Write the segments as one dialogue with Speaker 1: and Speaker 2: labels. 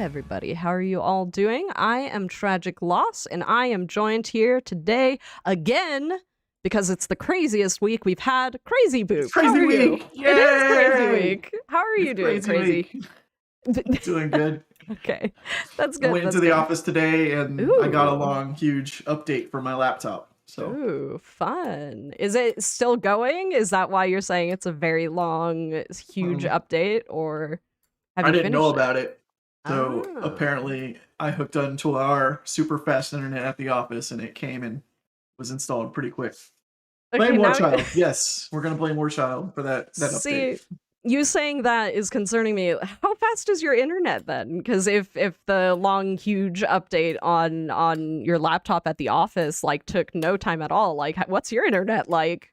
Speaker 1: everybody. How are you all doing? I am Tragic Loss, and I am joined here today again because it's the craziest week we've had. Crazy Boop.
Speaker 2: Crazy
Speaker 1: How are you?
Speaker 2: week.
Speaker 1: It is Crazy
Speaker 2: Yay!
Speaker 1: Week. How are you doing, Crazy?
Speaker 2: Doing good.
Speaker 1: Okay, that's
Speaker 2: I
Speaker 1: good.
Speaker 2: went
Speaker 1: That's
Speaker 2: into the
Speaker 1: good.
Speaker 2: office today and I got a long, huge update for my laptop. So,
Speaker 1: Ooh, fun. Is it still going? Is that why you're saying it's a very long, huge update, or have
Speaker 2: I
Speaker 1: you
Speaker 2: didn't know
Speaker 1: finished it?
Speaker 2: about it. So
Speaker 1: Ah.
Speaker 2: apparently I hooked onto our super fast internet at the office and it came and was installed pretty quick.
Speaker 1: Okay,
Speaker 2: Blame War
Speaker 1: now
Speaker 2: Child. Yes, we're gonna blame War Child for that
Speaker 1: see,
Speaker 2: update.
Speaker 1: you saying that is concerning me. How fast is your internet then? Because if the long, huge update on your laptop at the office like took no time at all, like what's your internet like?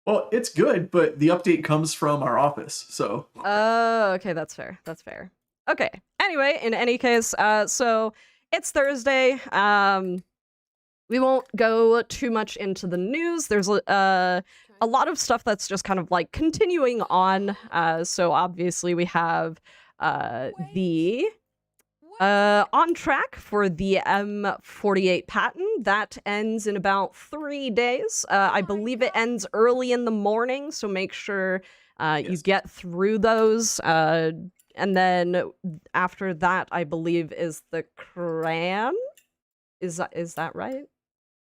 Speaker 2: Well, it's good, but the update comes from our office, so.
Speaker 1: Oh, okay, that's fair. That's fair. Okay. Anyway, in any case, so it's Thursday. We won't go too much into the news. There's a lot of stuff that's just kind of like continuing on. So obviously we have the on track for the M48 patent. That ends in about 3 days. I believe it ends early in the morning, so make sure you get through those. And then after that, I believe, is the Cran. Is that right?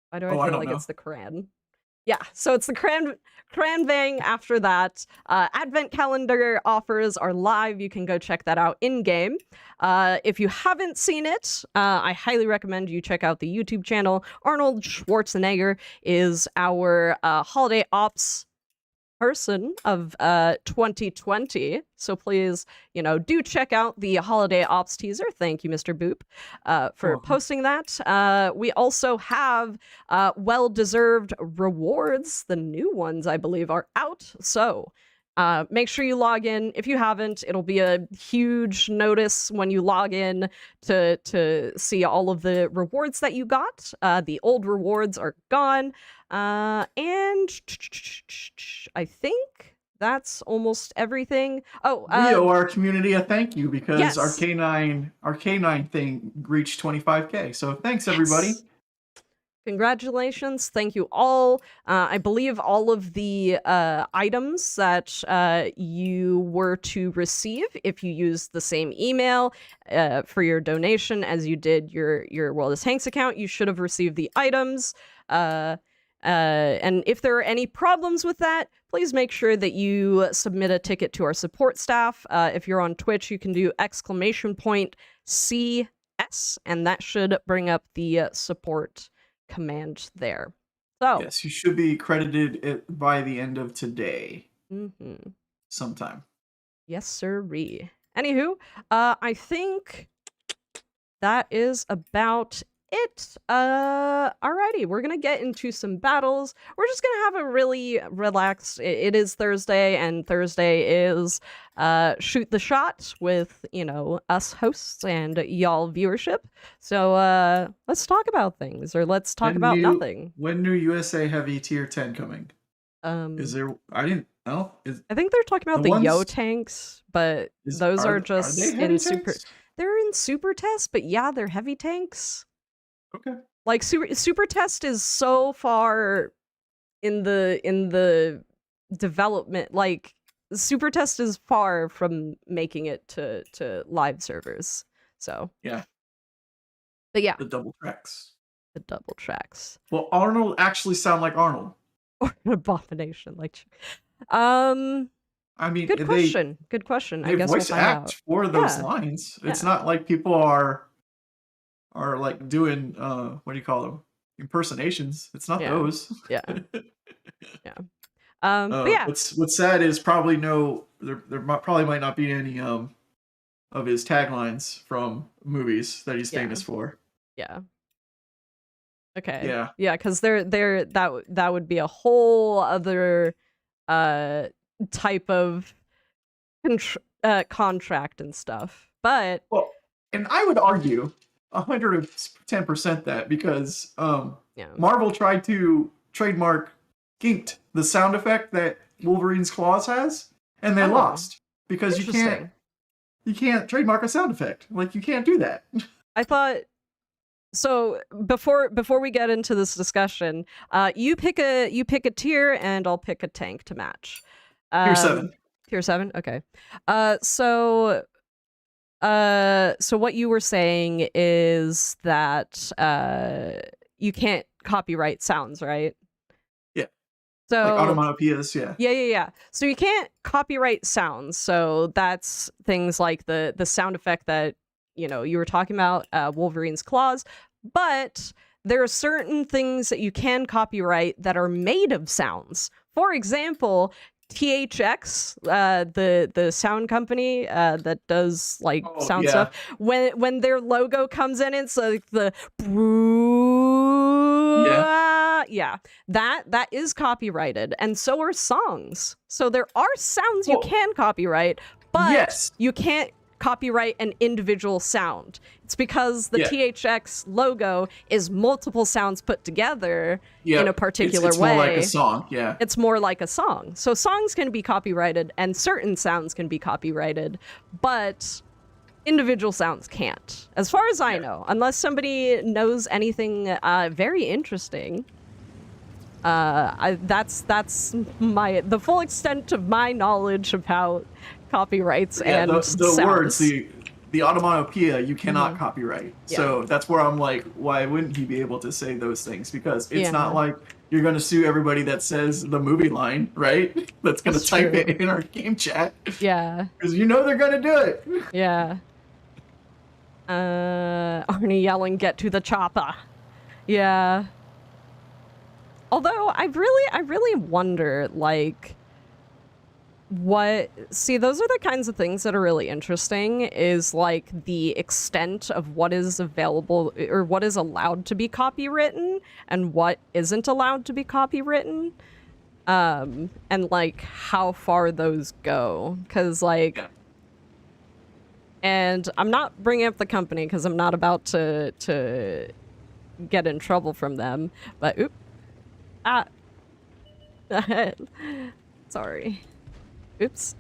Speaker 1: Why do I feel like it's the Cran? Yeah, so it's the Cranvang after that. Advent calendar offers are live. You can go check that out in-game. If you haven't seen it, I highly recommend you check out the YouTube channel. Arnold Schwarzenegger is our holiday ops person of 2020, so please, do check out the holiday ops teaser. Thank you, Mr. Boop, for posting that. We also have well-deserved rewards. The new ones, I believe, are out, so make sure you log in. If you haven't, it'll be a huge notice when you log in to see all of the rewards that you got. The old rewards are gone. And I think that's almost everything. Oh,
Speaker 2: we owe our community a thank you because
Speaker 1: yes.
Speaker 2: our K9 thing reached 25K. So thanks everybody.
Speaker 1: Congratulations. Thank you all. I believe all of the items that you were to receive if you used the same email for your donation as you did your World of Tanks account, you should have received the items. And if there are any problems with that, please make sure that you submit a ticket to our support staff. If you're on Twitch, you can do !CS, and that should bring up the support command there. So
Speaker 2: yes, you should be credited by the end of today. Sometime.
Speaker 1: Yes, sirree. Anywho, I think that is about it. Alrighty, we're gonna get into some battles. We're just gonna have a really relaxed. It is Thursday, and Thursday is shoot the shot with us hosts and y'all viewership. So let's talk about things, or let's talk about nothing.
Speaker 2: When new USA Heavy Tier 10 coming? Is there? I didn't know.
Speaker 1: I think they're talking about the Yo tanks, but those are just in super. They're in super test, but yeah, they're heavy tanks.
Speaker 2: Okay.
Speaker 1: Like super test is so far in the development. Like super test is far from making it to live servers. So
Speaker 2: yeah.
Speaker 1: But yeah,
Speaker 2: the double tracks.
Speaker 1: The double tracks.
Speaker 2: Well, Arnold actually sound like Arnold.
Speaker 1: Or an abomination, like.
Speaker 2: I mean,
Speaker 1: good question. Good question. I guess
Speaker 2: voice
Speaker 1: we'll find
Speaker 2: act
Speaker 1: out.
Speaker 2: for those lines. It's not like people are like doing what do you call them? Impersonations. It's not those.
Speaker 1: Yeah. Yeah. But yeah.
Speaker 2: What's sad is probably there probably might not be any of his taglines from movies that he's famous for.
Speaker 1: Yeah. Okay.
Speaker 2: Yeah.
Speaker 1: Yeah, because that would be a whole other type of contract and stuff. But
Speaker 2: and I would argue 110% that because Marvel tried to trademark ginked the sound effect that Wolverine's claws has, and they lost because you can't You can't trademark a sound effect. Like, you can't do that.
Speaker 1: I thought so. Before we get into this discussion, you pick a tier, and I'll pick a tank to match.
Speaker 2: Tier 7.
Speaker 1: Tier 7. Okay. So what you were saying is that you can't copyright sounds, right?
Speaker 2: Yeah.
Speaker 1: So
Speaker 2: like onomatopoeias, yeah.
Speaker 1: Yeah. So you can't copyright sounds. So that's things like the sound effect that, you were talking about, Wolverine's claws. But there are certain things that you can copyright that are made of sounds. For example, THX, the sound company that does like sound stuff, when their logo comes in, it's like the that is copyrighted, and so are songs. So there are sounds you can copyright, but you can't copyright an individual sound. It's because the THX logo is multiple sounds put together in a particular way.
Speaker 2: It's more like a song, yeah.
Speaker 1: It's more like a song. So songs can be copyrighted and certain sounds can be copyrighted, but individual sounds can't, as far as I know, unless somebody knows anything very interesting. That's the full extent of my knowledge about copyrights and
Speaker 2: the
Speaker 1: sounds.
Speaker 2: words, the onomatopoeia, you cannot copyright. So that's where I'm like, why wouldn't he be able to say those things? Because it's not like you're going to sue everybody that says the movie line, right? That's going to type it in our game chat.
Speaker 1: Yeah.
Speaker 2: Because they're going to do it.
Speaker 1: Yeah. Arnie yelling, "Get to the chopper." Yeah. Although I really wonder, like, those are the kinds of things that are really interesting, is like the extent of what is available or what is allowed to be copywritten and what isn't allowed to be copywritten, and like how far those go, because like, and I'm not bringing up the company because I'm not about to get in trouble from them, but sorry. Oops.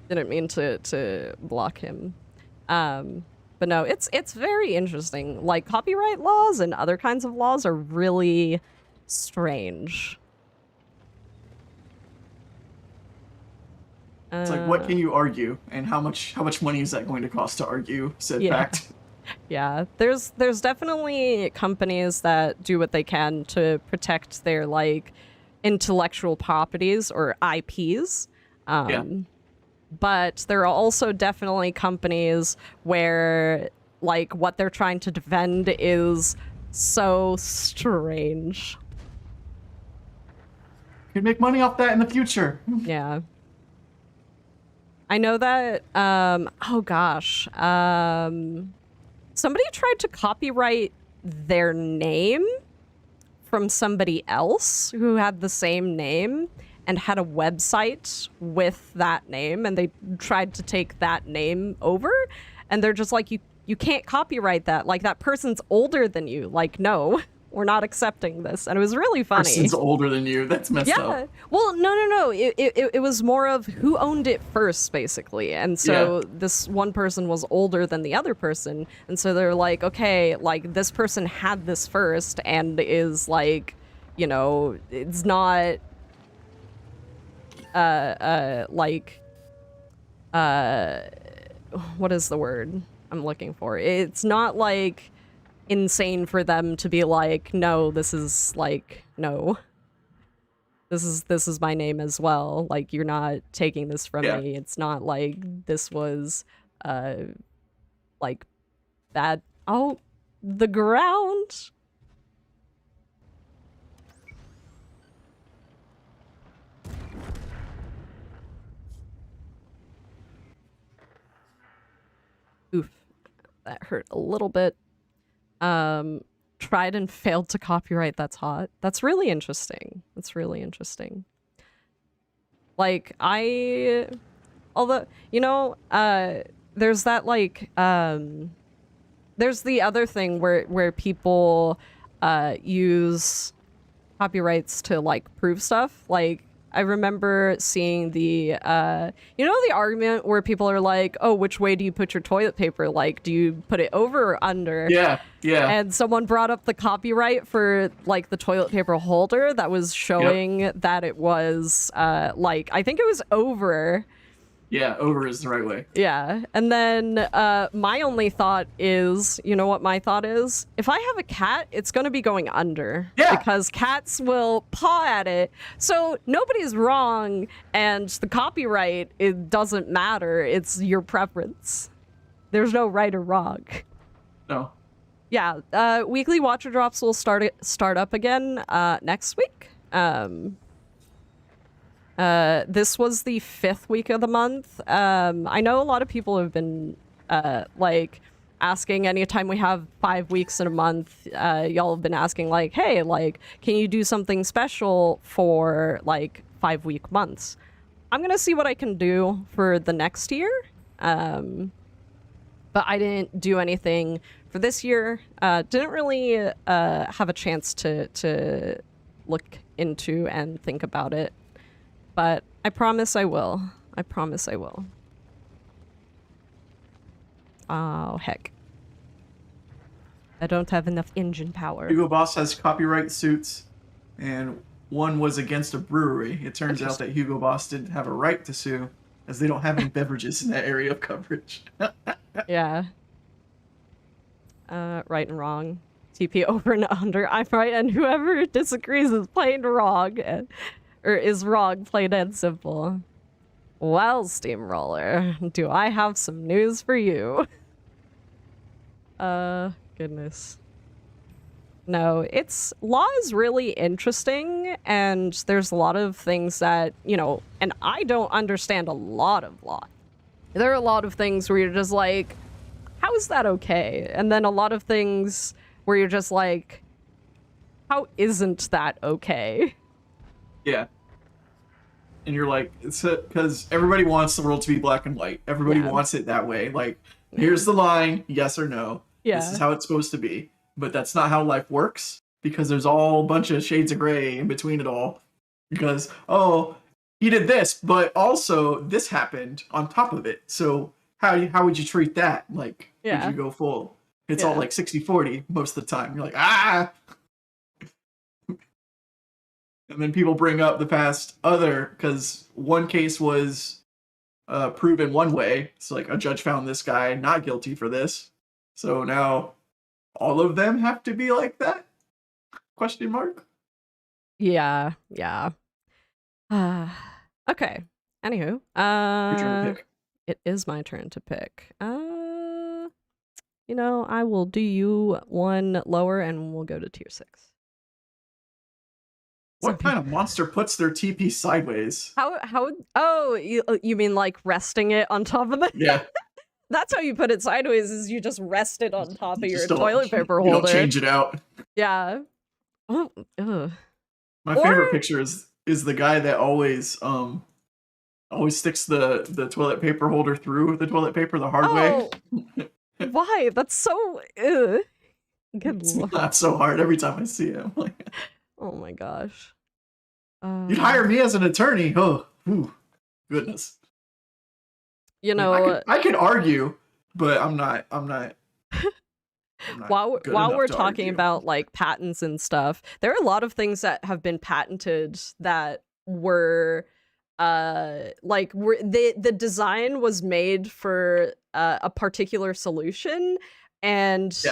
Speaker 1: Didn't mean to block him. But no, it's very interesting. Like, copyright laws and other kinds of laws are really strange.
Speaker 2: It's like, what can you argue, and how much money is that going to cost to argue said fact?
Speaker 1: Yeah, there's definitely companies that do what they can to protect their like intellectual properties or IPs. But there are also definitely companies where like what they're trying to defend is so strange.
Speaker 2: You can make money off that in the future.
Speaker 1: Yeah. I know that, oh gosh, somebody tried to copyright their name from somebody else who had the same name and had a website with that name, and they tried to take that name over, and they're just like, you can't copyright that. Like, that person's older than you. Like, no, we're not accepting this. And it was really funny.
Speaker 2: Person's older than you. That's messed up.
Speaker 1: Yeah. Well, no. It was more of who owned it first, basically. And so this one person was older than the other person. And so they're like, okay, like, this person had this first and is like, it's not what is the word I'm looking for? It's not like insane for them to be like, no, this is like, no, this is my name as well. Like, you're not taking this from me. It's not like this was like bad. Oh, the ground. Oof, that hurt a little bit. Tried and failed to copyright. That's hot. That's really interesting. That's really interesting. Like, although, there's that, like, there's the other thing where people use copyrights to, like, prove stuff. Like, I remember seeing the the argument where people are like, oh, which way do you put your toilet paper? Like, do you put it over or under?
Speaker 2: Yeah.
Speaker 1: And someone brought up the copyright for like the toilet paper holder that was showing that it was I think it was over.
Speaker 2: Yeah, over is the right way.
Speaker 1: Yeah. And then my only thought is, you know what my thought is? If I have a cat, it's going to be going under.
Speaker 2: Yeah.
Speaker 1: Because cats will paw at it. So nobody's wrong, and the copyright, it doesn't matter. It's your preference. There's no right or wrong.
Speaker 2: No.
Speaker 1: Yeah. Weekly Watcher Drops will start up again next week. This was the 5th week of the month. I know a lot of people have been asking anytime we have 5 weeks in a month, y'all have been asking like, hey, like, can you do something special for like 5-week months? I'm gonna see what I can do for the next year. But I didn't do anything for this year. Didn't really have a chance to look into and think about it. But I promise I will. I promise I will. Oh, heck. I don't have enough engine power.
Speaker 2: Hugo Boss has copyright suits, and one was against a brewery. It turns out that Hugo Boss didn't have a right to sue, as they don't have any beverages in that area of coverage.
Speaker 1: Yeah. Right and wrong. TP over and under. I'm right, and whoever disagrees is plain wrong. Or is wrong, plain and simple. Well, Steamroller, do I have some news for you? Goodness. No, law is really interesting, and there's a lot of things that, and I don't understand a lot of law. There are a lot of things where you're just like, how is that okay? And then a lot of things where you're just like, how isn't that okay?
Speaker 2: Yeah. And you're like, it's because everybody wants the world to be black and white. Everybody wants it that way. Like, here's the line, yes or no.
Speaker 1: Yeah.
Speaker 2: This is how it's supposed to be. But that's not how life works, because there's all a bunch of shades of gray in between it all. Because, oh, he did this, but also this happened on top of it. So how would you treat that? Like, would you go full? It's all like 60-40 most of the time. You're like, ah! And then people bring up the past because one case was proven one way. So like a judge found this guy not guilty for this. So now all of them have to be like that? Question mark?
Speaker 1: Yeah. Okay. Anywho.
Speaker 2: Your turn to pick.
Speaker 1: It is my turn to pick. I will do you one lower and we'll go to tier 6.
Speaker 2: What kind of monster puts their TP sideways?
Speaker 1: Oh, you mean like resting it on top of the...
Speaker 2: Yeah.
Speaker 1: That's how you put it sideways, is you just rest it on top of your toilet paper holder.
Speaker 2: You don't change it out.
Speaker 1: Yeah. Oh, ugh.
Speaker 2: My favorite picture is the guy that always sticks the toilet paper holder through the toilet paper the hard way.
Speaker 1: Why? That's so... Good Lord.
Speaker 2: Not so hard every time I see him.
Speaker 1: Oh my gosh.
Speaker 2: You'd hire me as an attorney. Oh, goodness. I could argue, but I'm not
Speaker 1: while we're talking about like patents and stuff, there are a lot of things that have been patented that were the design was made for a particular solution, and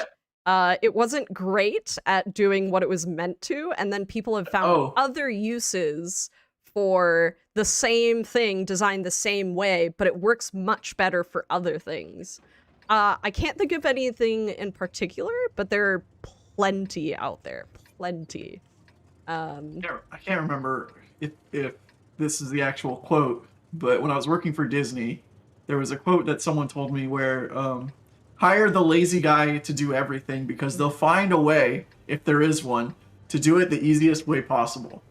Speaker 1: it wasn't great at doing what it was meant to, and then people have found other uses for the same thing designed the same way, but it works much better for other things. I can't think of anything in particular, but there are plenty out there. Plenty.
Speaker 2: I can't remember if this is the actual quote, but when I was working for Disney, there was a quote that someone told me where hire the lazy guy to do everything, because they'll find a way, if there is one, to do it the easiest way possible.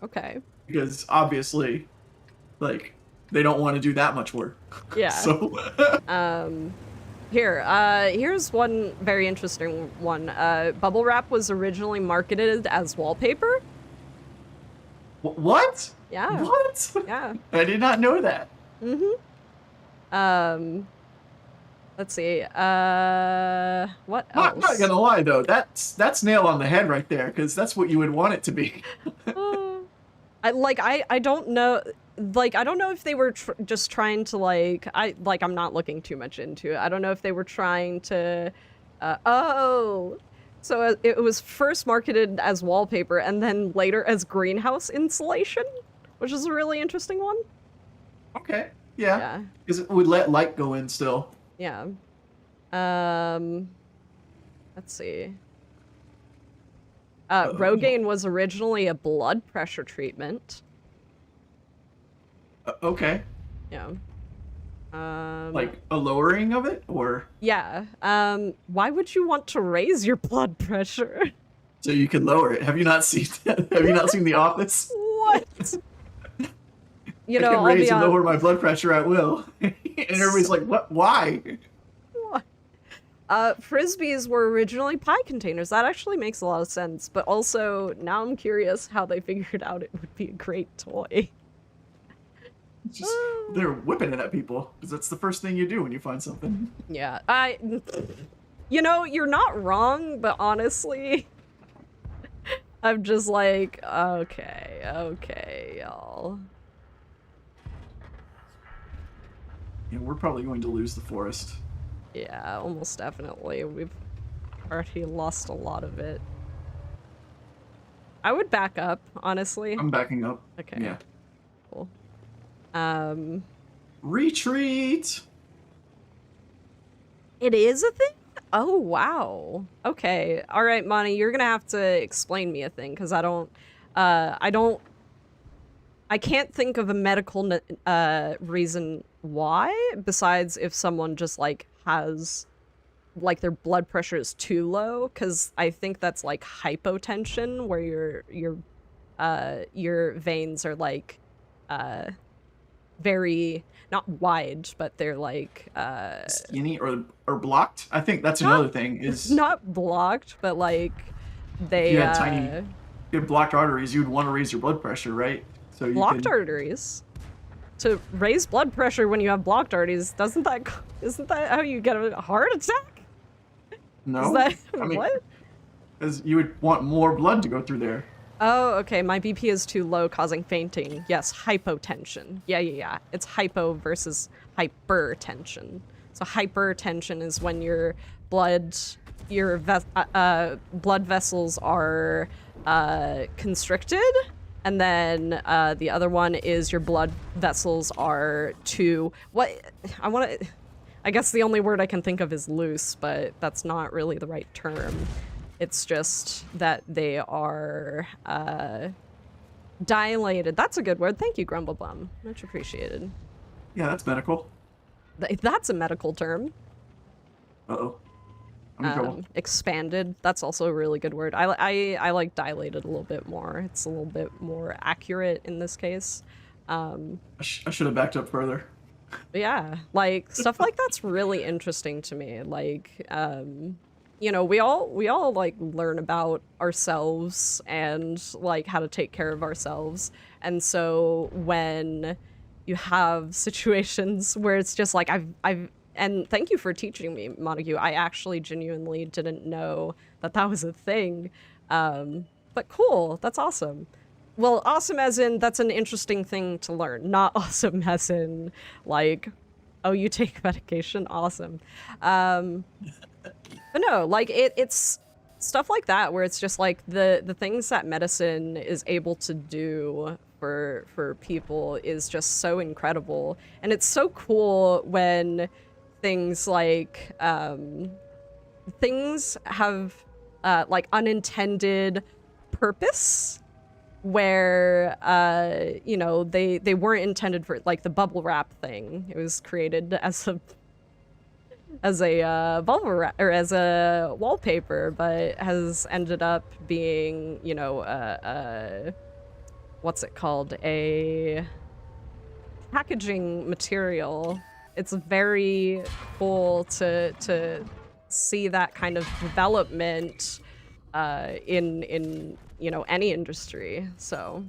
Speaker 1: Okay.
Speaker 2: Because obviously, like, they don't want to do that much work.
Speaker 1: Yeah.
Speaker 2: So
Speaker 1: here's one very interesting one. Bubble wrap was originally marketed as wallpaper.
Speaker 2: What?
Speaker 1: Yeah.
Speaker 2: What?
Speaker 1: Yeah.
Speaker 2: I did not know that.
Speaker 1: Let's see. What
Speaker 2: Not
Speaker 1: else?
Speaker 2: gonna lie though, that's nail on the head right there, because that's what you would want it to be.
Speaker 1: I don't know. Like, I don't know if they were just trying to, like, I'm not looking too much into it. I don't know if they were trying to, so it was first marketed as wallpaper and then later as greenhouse insulation, which is a really interesting one.
Speaker 2: Okay. Yeah.
Speaker 1: Yeah.
Speaker 2: Because it would let light go in still.
Speaker 1: Yeah. Let's see. Rogaine was originally a blood pressure treatment.
Speaker 2: Okay.
Speaker 1: Yeah.
Speaker 2: Like a lowering of it, or?
Speaker 1: Yeah. Why would you want to raise your blood pressure?
Speaker 2: So you can lower it. Have you not seen that? Have you not seen The Office?
Speaker 1: What? You know,
Speaker 2: I can raise and lower my blood pressure at will. And everybody's like, what? Why?
Speaker 1: What? Frisbees were originally pie containers. That actually makes a lot of sense. But also, now I'm curious how they figured out it would be a great toy.
Speaker 2: Just, they're whipping it at people, because that's the first thing you do when you find something.
Speaker 1: Yeah, you know, you're not wrong, but honestly, I'm just like, okay, y'all.
Speaker 2: Yeah, we're probably going to lose the forest.
Speaker 1: Yeah, almost definitely. We've already lost a lot of it. I would back up, honestly.
Speaker 2: I'm backing up.
Speaker 1: Okay.
Speaker 2: Yeah.
Speaker 1: Cool.
Speaker 2: Retreat!
Speaker 1: It is a thing? Oh, wow. Okay. All right, Monty, you're gonna have to explain me a thing, because I can't think of a medical reason why, besides if someone just, like, has, like, their blood pressure is too low, because I think that's, like, hypotension, where your veins are, like, very, not wide, but they're, like,
Speaker 2: skinny or blocked? I think that's another thing, is...
Speaker 1: Not blocked, but, like, they,
Speaker 2: you had tiny... You had blocked arteries, you'd want to raise your blood pressure, right? So you
Speaker 1: blocked arteries? To raise blood pressure when you have blocked arteries, isn't that how you get a heart attack?
Speaker 2: No.
Speaker 1: Is that,
Speaker 2: I mean,
Speaker 1: what?
Speaker 2: Because you would want more blood to go through there.
Speaker 1: Oh, okay, my BP is too low, causing fainting. Yes, hypotension. Yeah. It's hypo versus hypertension. So hypertension is when your blood vessels are constricted, and then the other one is your blood vessels are too, I guess the only word I can think of is loose, but that's not really the right term. It's just that they are dilated. That's a good word. Thank you, Grumblebum. Much appreciated.
Speaker 2: Yeah, that's medical.
Speaker 1: That's a medical term.
Speaker 2: Uh-oh. I'm in trouble.
Speaker 1: Expanded. That's also a really good word. I like dilated a little bit more. It's a little bit more accurate in this case.
Speaker 2: I should have backed up further.
Speaker 1: But yeah, like, stuff like that's really interesting to me. Like, you know, we all like learn about ourselves and like how to take care of ourselves. And so when you have situations where it's just like and thank you for teaching me, Montague. I actually genuinely didn't know that was a thing. But cool, that's awesome. Well, awesome as in that's an interesting thing to learn, not awesome as in like, oh, you take medication, awesome. But no, like it's stuff like that where it's just like the things that medicine is able to do for people is just so incredible. And it's so cool when things like things have like unintended purpose, where you know, they weren't intended for, like the bubble wrap thing. It was created as a bubble wrap, or as a wallpaper, but has ended up being, you know, what's it called, a packaging material. It's very cool to see that kind of development in you know, any industry. So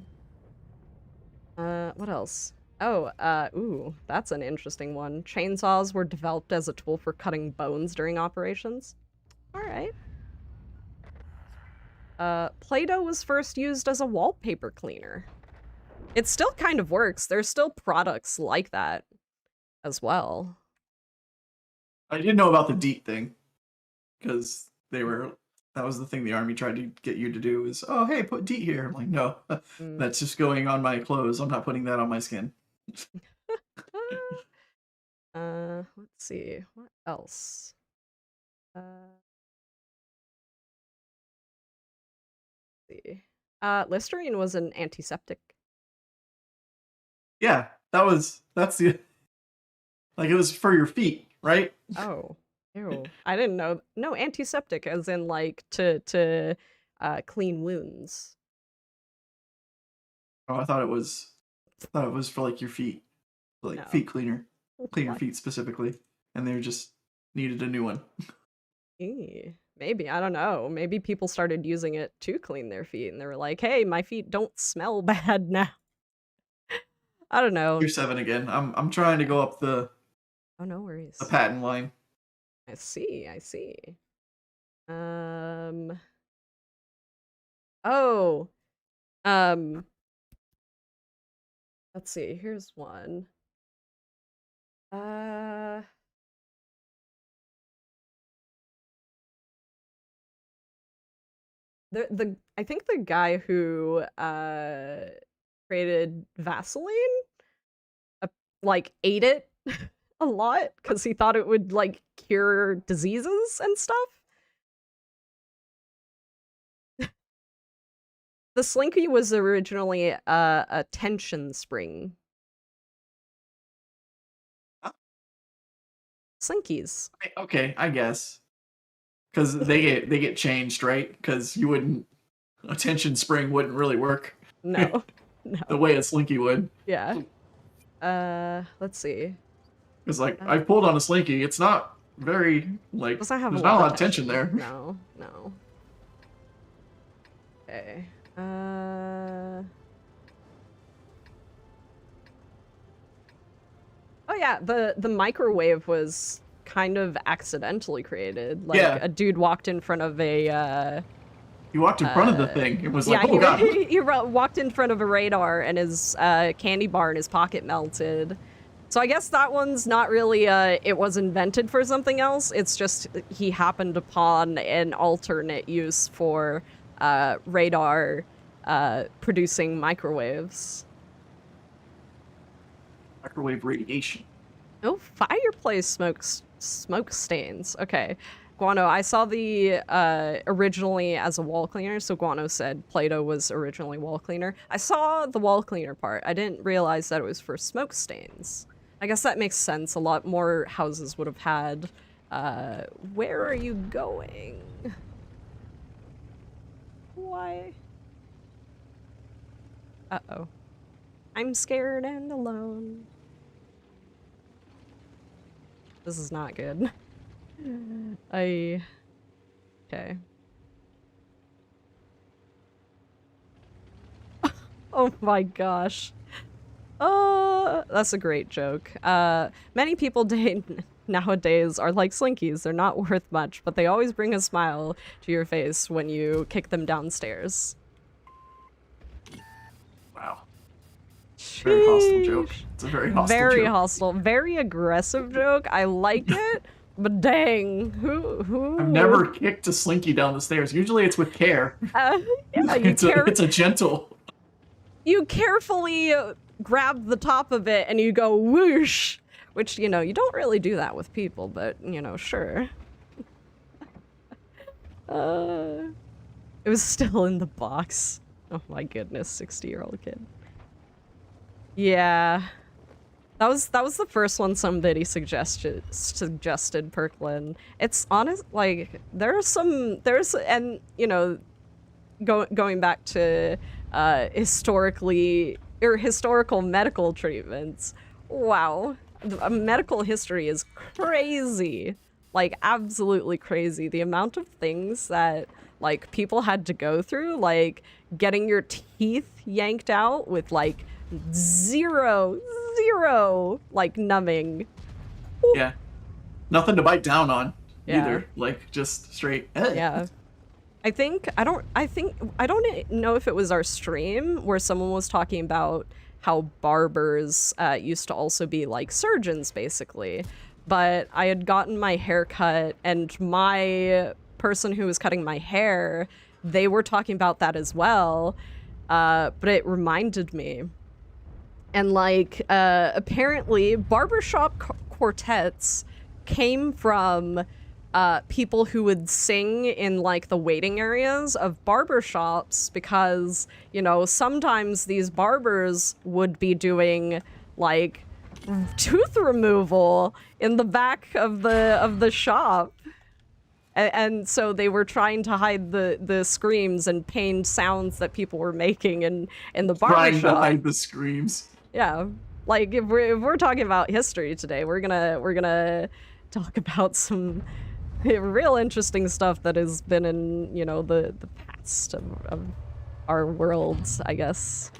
Speaker 1: What else? Oh, ooh, that's an interesting one. Chainsaws were developed as a tool for cutting bones during operations. All right. Play-Doh was first used as a wallpaper cleaner. It still kind of works. There's still products like that as well.
Speaker 2: I didn't know about the DEET thing because that was the thing the army tried to get you to do is, oh, hey, put DEET here. I'm like, no, that's just going on my clothes. I'm not putting that on my skin.
Speaker 1: Let's see. What else? Let's see. Listerine was an antiseptic.
Speaker 2: Yeah, that's the, like, it was for your feet, right?
Speaker 1: Oh, ew. I didn't know. No, antiseptic as in like to clean wounds.
Speaker 2: Oh, I thought it was for like your feet, like
Speaker 1: No.
Speaker 2: feet cleaner, clean your
Speaker 1: What?
Speaker 2: feet specifically, and they just needed a new one.
Speaker 1: Maybe, I don't know. Maybe people started using it to clean their feet and they were like, hey, my feet don't smell bad now. I don't know.
Speaker 2: You're 7 again. I'm trying to go up the
Speaker 1: Oh, no worries.
Speaker 2: the patent line.
Speaker 1: I see. Oh. Let's see. Here's one. I think the guy who created Vaseline like ate it a lot because he thought it would like cure diseases and stuff. The Slinky was originally a tension spring. Slinkies.
Speaker 2: Okay, I guess. Because they get changed, right? Because a tension spring wouldn't really work.
Speaker 1: No.
Speaker 2: The way a slinky would.
Speaker 1: Yeah. Let's see.
Speaker 2: Because like I pulled on a slinky, it's not very like
Speaker 1: Doesn't have
Speaker 2: there's
Speaker 1: a
Speaker 2: not a
Speaker 1: lot
Speaker 2: lot of tension there.
Speaker 1: No. Okay. Oh yeah, the microwave was kind of accidentally created. Like a dude walked in front of a
Speaker 2: he walked in front of the thing. It was like,
Speaker 1: yeah,
Speaker 2: oh god.
Speaker 1: he walked in front of a radar and his candy bar in his pocket melted. So I guess that one's not really it was invented for something else. It's just he happened upon an alternate use for radar producing microwaves.
Speaker 2: Microwave radiation.
Speaker 1: Oh, fireplace smoke stains. Okay. Guano, I saw the originally as a wall cleaner, so Guano said Play-Doh was originally wall cleaner. I saw the wall cleaner part. I didn't realize that it was for smoke stains. I guess that makes sense. A lot more houses would have had. Where are you going? Why? Uh-oh. I'm scared and alone. This is not good. Okay. Oh my gosh. That's a great joke. Many people nowadays are like slinkies. They're not worth much, but they always bring a smile to your face when you kick them downstairs.
Speaker 2: Wow. Very hostile joke. It's a very hostile joke.
Speaker 1: Very hostile. Very aggressive joke. I like it, but dang, who?
Speaker 2: I've never kicked a slinky down the stairs. Usually it's with care.
Speaker 1: Yeah,
Speaker 2: it's a gentle.
Speaker 1: You carefully grab the top of it and you go whoosh, which, you know, you don't really do that with people, but, you know, sure. It was still in the box. Oh my goodness, 60-year-old kid. Yeah. That was the first one somebody suggested, Perklin. It's honest, like, and, you know, going back to historical medical treatments. Wow. Medical history is crazy. Like, absolutely crazy. The amount of things that, like, people had to go through, like, getting your teeth yanked out with, like, zero, like, numbing.
Speaker 2: Yeah. Nothing to bite down on
Speaker 1: Yeah.
Speaker 2: either. Like, just straight.
Speaker 1: Yeah. I don't know if it was our stream where someone was talking about how barbers used to also be like surgeons, basically. But I had gotten my hair cut, and my person who was cutting my hair, they were talking about that as well. But it reminded me. And like, apparently barbershop quartets came from people who would sing in like the waiting areas of barbershops, because, you know, sometimes these barbers would be doing like tooth removal in the back of the shop. And so they were trying to hide the screams and pained sounds that people were making in the barbershop.
Speaker 2: Trying to hide the screams.
Speaker 1: Yeah, like if we're talking about history today, we're gonna talk about some real interesting stuff that has been in, you know, the past of our worlds, I guess.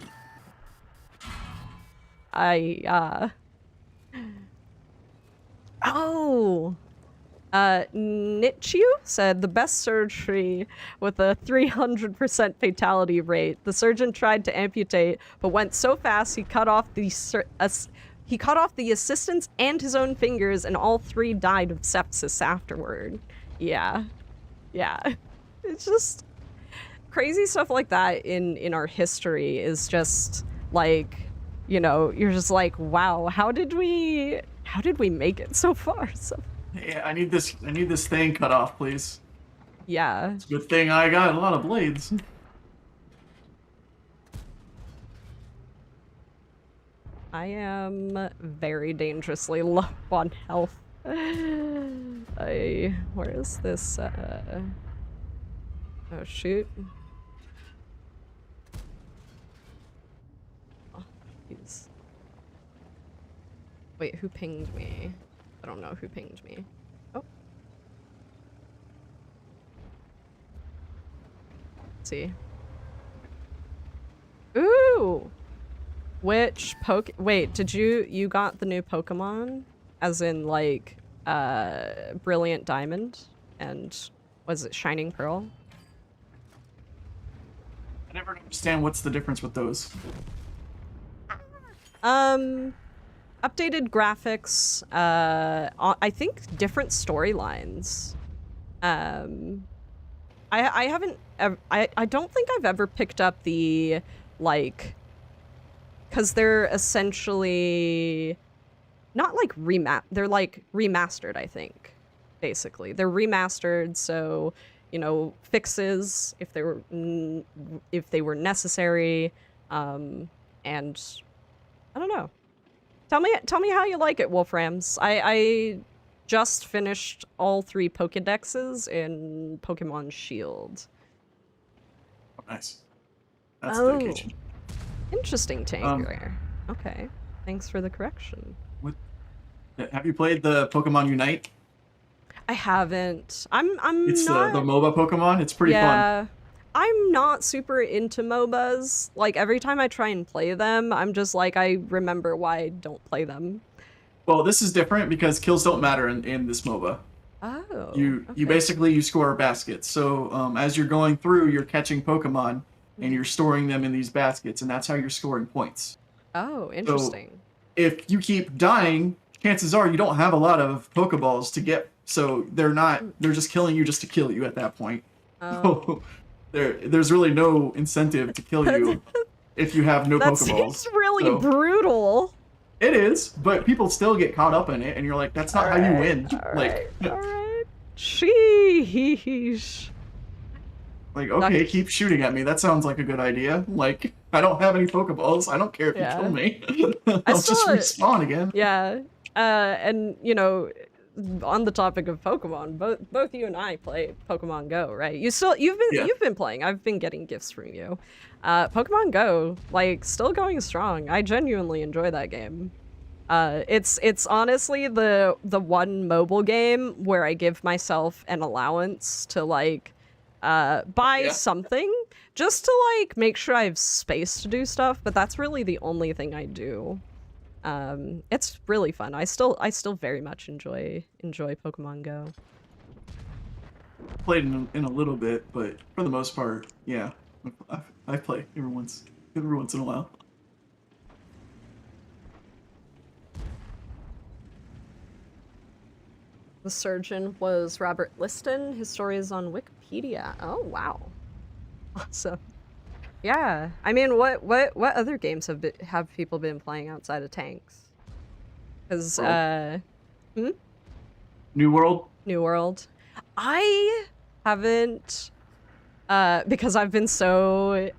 Speaker 1: Nichu said the best surgery with a 300% fatality rate. The surgeon tried to amputate, but went so fast he cut off the assistant's and his own fingers, and all three died of sepsis afterward. Yeah. It's just crazy stuff like that in our history is just like, you know, you're just like, wow, how did we make it so far? So
Speaker 2: yeah, I need this thing cut off, please.
Speaker 1: yeah.
Speaker 2: It's a good thing I got a lot of blades.
Speaker 1: I am very dangerously low on health. Where is this? Oh shoot. Oh, jeez. Wait, who pinged me? I don't know who pinged me. Oh. Let's see. Ooh! Which wait, did you got the new Pokemon? As in, like, Brilliant Diamond? And was it Shining Pearl?
Speaker 2: I never understand what's the difference with those.
Speaker 1: Updated graphics, I think different storylines. I haven't, I don't think I've ever picked up the, like, because they're essentially not like they're like remastered, I think, basically. They're remastered, so, you know, fixes if they were necessary, and I don't know. Tell me how you like it, Wolframs. I just finished all 3 Pokedexes in Pokemon Shield.
Speaker 2: Oh, nice. That's dedication.
Speaker 1: Interesting, Tanker. Okay, thanks for the correction.
Speaker 2: What? Have you played the Pokemon Unite?
Speaker 1: I haven't.
Speaker 2: It's
Speaker 1: not...
Speaker 2: the MOBA Pokemon. It's pretty fun.
Speaker 1: I'm not super into MOBAs. Like, every time I try and play them, I'm just like, I remember why I don't play them.
Speaker 2: Well, this is different because kills don't matter in this MOBA.
Speaker 1: Oh.
Speaker 2: You basically you score baskets. So as you're going through, you're catching Pokemon and you're storing them in these baskets, and that's how you're scoring points.
Speaker 1: Oh, interesting.
Speaker 2: So if you keep dying, chances are you don't have a lot of Pokeballs to get. So they're just killing you just to kill you at that point.
Speaker 1: Oh.
Speaker 2: There's really no incentive to kill you if you have no Pokeballs.
Speaker 1: That seems really brutal.
Speaker 2: It is, but people still get caught up in it, and you're like, that's not how you win.
Speaker 1: All right. Sheesh.
Speaker 2: Like, okay, keep shooting at me. That sounds like a good idea. Like, I don't have any Pokeballs. I don't care if you kill me. I'll just respawn again.
Speaker 1: Yeah. And, you know, on the topic of Pokemon, both you and I play Pokemon Go, right? You've been playing. I've been getting gifts from you. Pokemon Go, like, still going strong. I genuinely enjoy that game. It's honestly the one mobile game where I give myself an allowance to, like, buy something, just to like make sure I have space to do stuff, but that's really the only thing I do. It's really fun. I still very much enjoy Pokemon Go.
Speaker 2: Played in a little bit, but for the most part, yeah, I play every once in a while.
Speaker 1: The surgeon was Robert Liston. His story is on Wikipedia. Oh wow, awesome. Yeah, I mean, what other games have people been playing outside of tanks? Because
Speaker 2: New World.
Speaker 1: New World. I haven't, because I've been so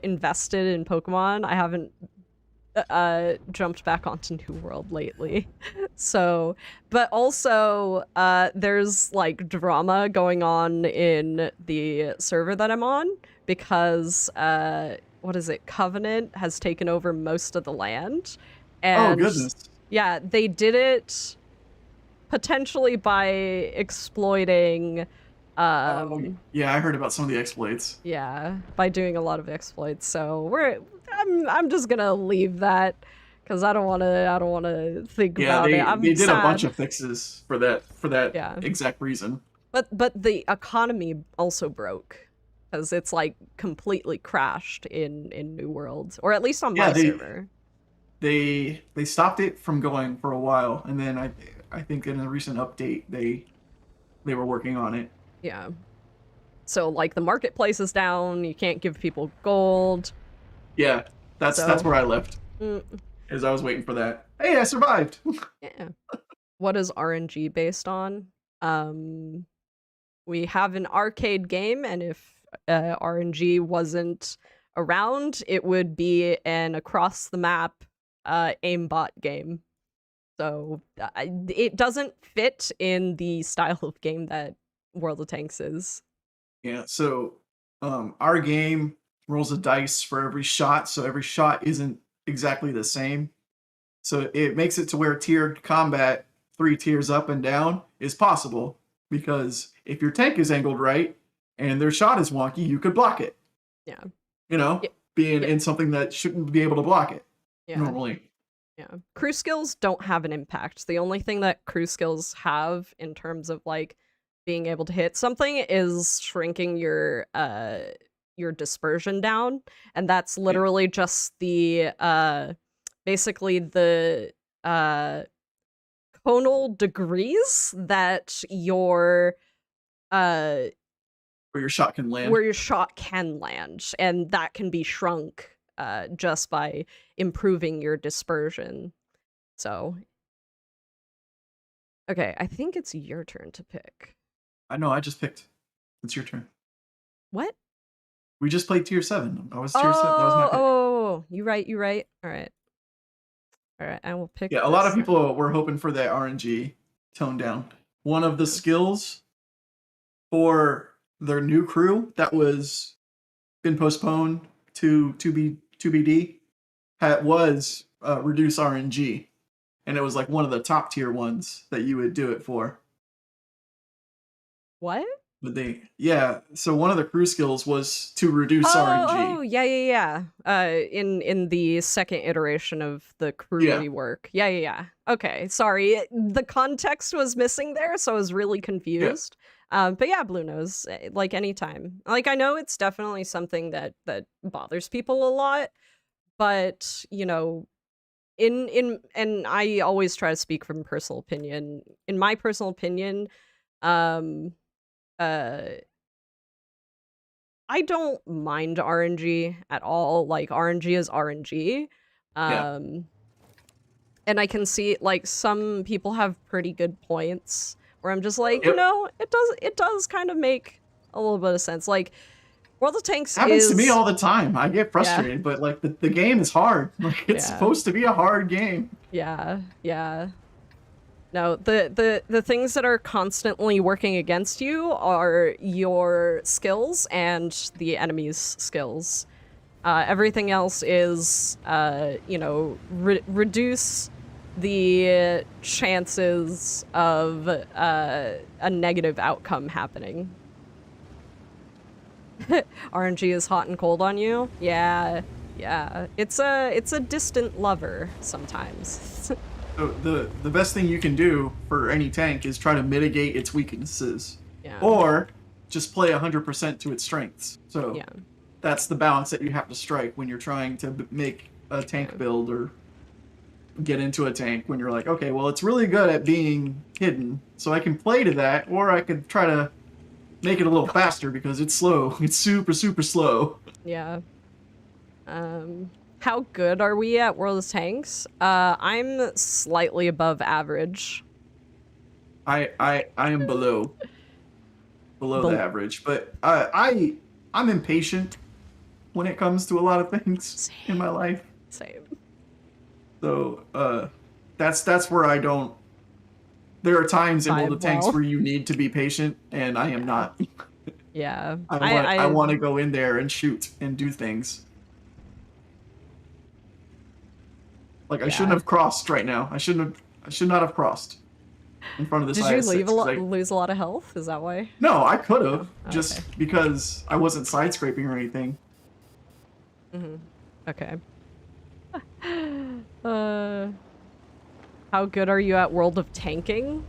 Speaker 1: invested in Pokemon, I haven't jumped back onto New World lately. So, but also, there's like drama going on in the server that I'm on because, what is it? Covenant has taken over most of the land. And
Speaker 2: oh goodness.
Speaker 1: yeah, they did it potentially by exploiting
Speaker 2: yeah, I heard about some of the exploits.
Speaker 1: yeah, by doing a lot of exploits. So I'm just gonna leave that because I don't want to think about it.
Speaker 2: They did
Speaker 1: sad.
Speaker 2: a bunch of fixes for that
Speaker 1: yeah.
Speaker 2: exact reason.
Speaker 1: But the economy also broke because it's like completely crashed in New World, or at least on my server.
Speaker 2: They stopped it from going for a while, and then I think in a recent update they were working on it.
Speaker 1: Yeah. So like the marketplace is down. You can't give people gold.
Speaker 2: Yeah, that's where I left. As I was waiting for that. Hey, I survived.
Speaker 1: Yeah. What is RNG based on? We have an arcade game, and if RNG wasn't around, it would be an across the map aimbot game. So it doesn't fit in the style of game that World of Tanks is.
Speaker 2: Yeah, so our game rolls a dice for every shot, so every shot isn't exactly the same. So it makes it to where tiered combat, 3 tiers up and down, is possible, because if your tank is angled right and their shot is wonky, you could block it.
Speaker 1: Yeah.
Speaker 2: You know, being in something that shouldn't be able to block it normally.
Speaker 1: Yeah. Crew skills don't have an impact. The only thing that crew skills have in terms of like being able to hit something is shrinking your dispersion down, and that's literally just the basically the conal degrees that your
Speaker 2: where your shot can land.
Speaker 1: And that can be shrunk just by improving your dispersion. So okay, I think it's your turn to pick.
Speaker 2: I know, I just picked. It's your turn.
Speaker 1: What?
Speaker 2: We just played tier 7. I was tier 7. That was my pick.
Speaker 1: Oh, you right. All right, I will pick.
Speaker 2: Yeah, a lot of people were hoping for that RNG toned down. One of the skills for their new crew that was been postponed to 2BD was reduce RNG, and it was like one of the top tier ones that you would do it for.
Speaker 1: What?
Speaker 2: But so one of the crew skills was to reduce RNG.
Speaker 1: Oh, yeah. In the second iteration of the crew rework. Yeah. Okay, sorry. The context was missing there, so I was really confused. But yeah, Blue Nose, like anytime. Like I know it's definitely something that bothers people a lot, but you know, and I always try to speak from personal opinion. In my personal opinion, I don't mind RNG at all. Like RNG is RNG. And I can see like some people have pretty good points where I'm just like, you know, it does kind of make a little bit of sense. Like World of Tanks
Speaker 2: happens to me all the time. I get frustrated, but like the game is hard. Like it's supposed to be a hard game.
Speaker 1: Yeah. No, the things that are constantly working against you are your skills and the enemy's skills. Everything else is, you know, reduce the chances of a negative outcome happening. RNG is hot and cold on you. Yeah, yeah. It's a distant lover sometimes.
Speaker 2: So the best thing you can do for any tank is try to mitigate its weaknesses,
Speaker 1: Yeah.
Speaker 2: or just play 100% to its strengths. So
Speaker 1: Yeah.
Speaker 2: that's the balance that you have to strike when you're trying to make a tank build or get into a tank. When you're like, okay, well, it's really good at being hidden, so I can play to that, or I could try to make it a little faster because it's slow. It's super slow.
Speaker 1: Yeah. How good are we at World of Tanks? I'm slightly above average.
Speaker 2: I am below the average, but I'm impatient when it comes to a lot of things in my life.
Speaker 1: Same.
Speaker 2: So that's where I don't. There are times in World of Tanks where you need to be patient, and I am not.
Speaker 1: Yeah.
Speaker 2: I want to go in there and shoot and do things. Like I shouldn't have crossed right now. I should not have crossed in front of this.
Speaker 1: Did you lose a lot of health? Is that why?
Speaker 2: No, I could have,
Speaker 1: Oh,
Speaker 2: just
Speaker 1: okay.
Speaker 2: because I wasn't side scraping or anything.
Speaker 1: Okay. How good are you at World of Tanking?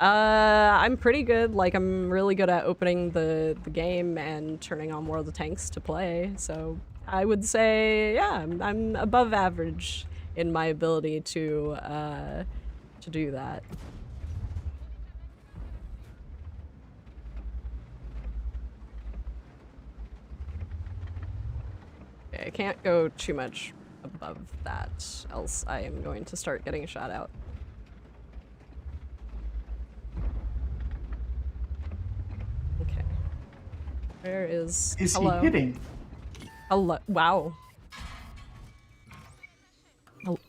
Speaker 1: I'm pretty good. Like, I'm really good at opening the game and turning on World of Tanks to play. So I would say, yeah, I'm above average in my ability to do that. Okay, I can't go too much above that, else I am going to start getting shot out. Okay. Where is...
Speaker 2: Hello? He hitting?
Speaker 1: Hello? Wow.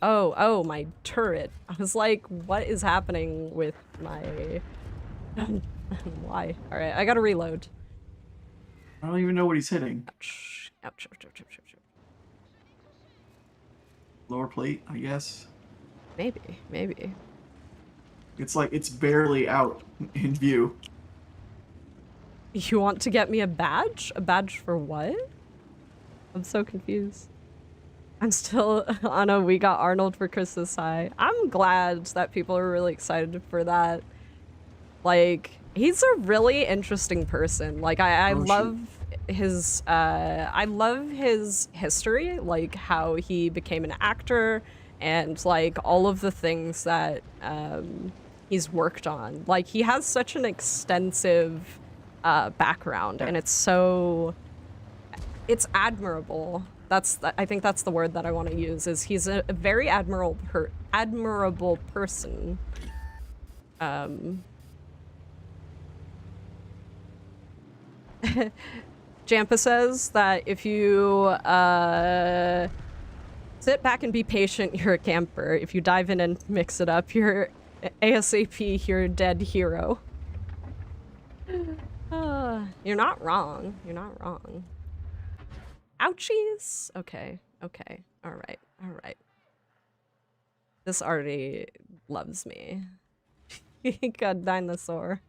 Speaker 1: Oh, my turret. I was like, what is happening with my... Why? Alright, I gotta reload.
Speaker 2: I don't even know what he's hitting.
Speaker 1: Ouch. Ouch, ouch, ouch, ouch, ouch.
Speaker 2: Lower plate, I guess.
Speaker 1: Maybe.
Speaker 2: It's like it's barely out in view.
Speaker 1: You want to get me a badge? A badge for what? I'm so confused. I'm still on a We Got Arnold for Christmas high. I'm glad that people are really excited for that. Like, he's a really interesting person. Like, I love his history, like how he became an actor and like all of the things that he's worked on. Like, he has such an extensive background, and it's admirable. I think that's the word that I want to use, is he's a very admirable person. Jampa says that if you sit back and be patient, you're a camper. If you dive in and mix it up, you're ASAP, you're a dead hero. You're not wrong. You're not wrong. Ouchies? Okay. Alright. This already loves me. God, dinosaur.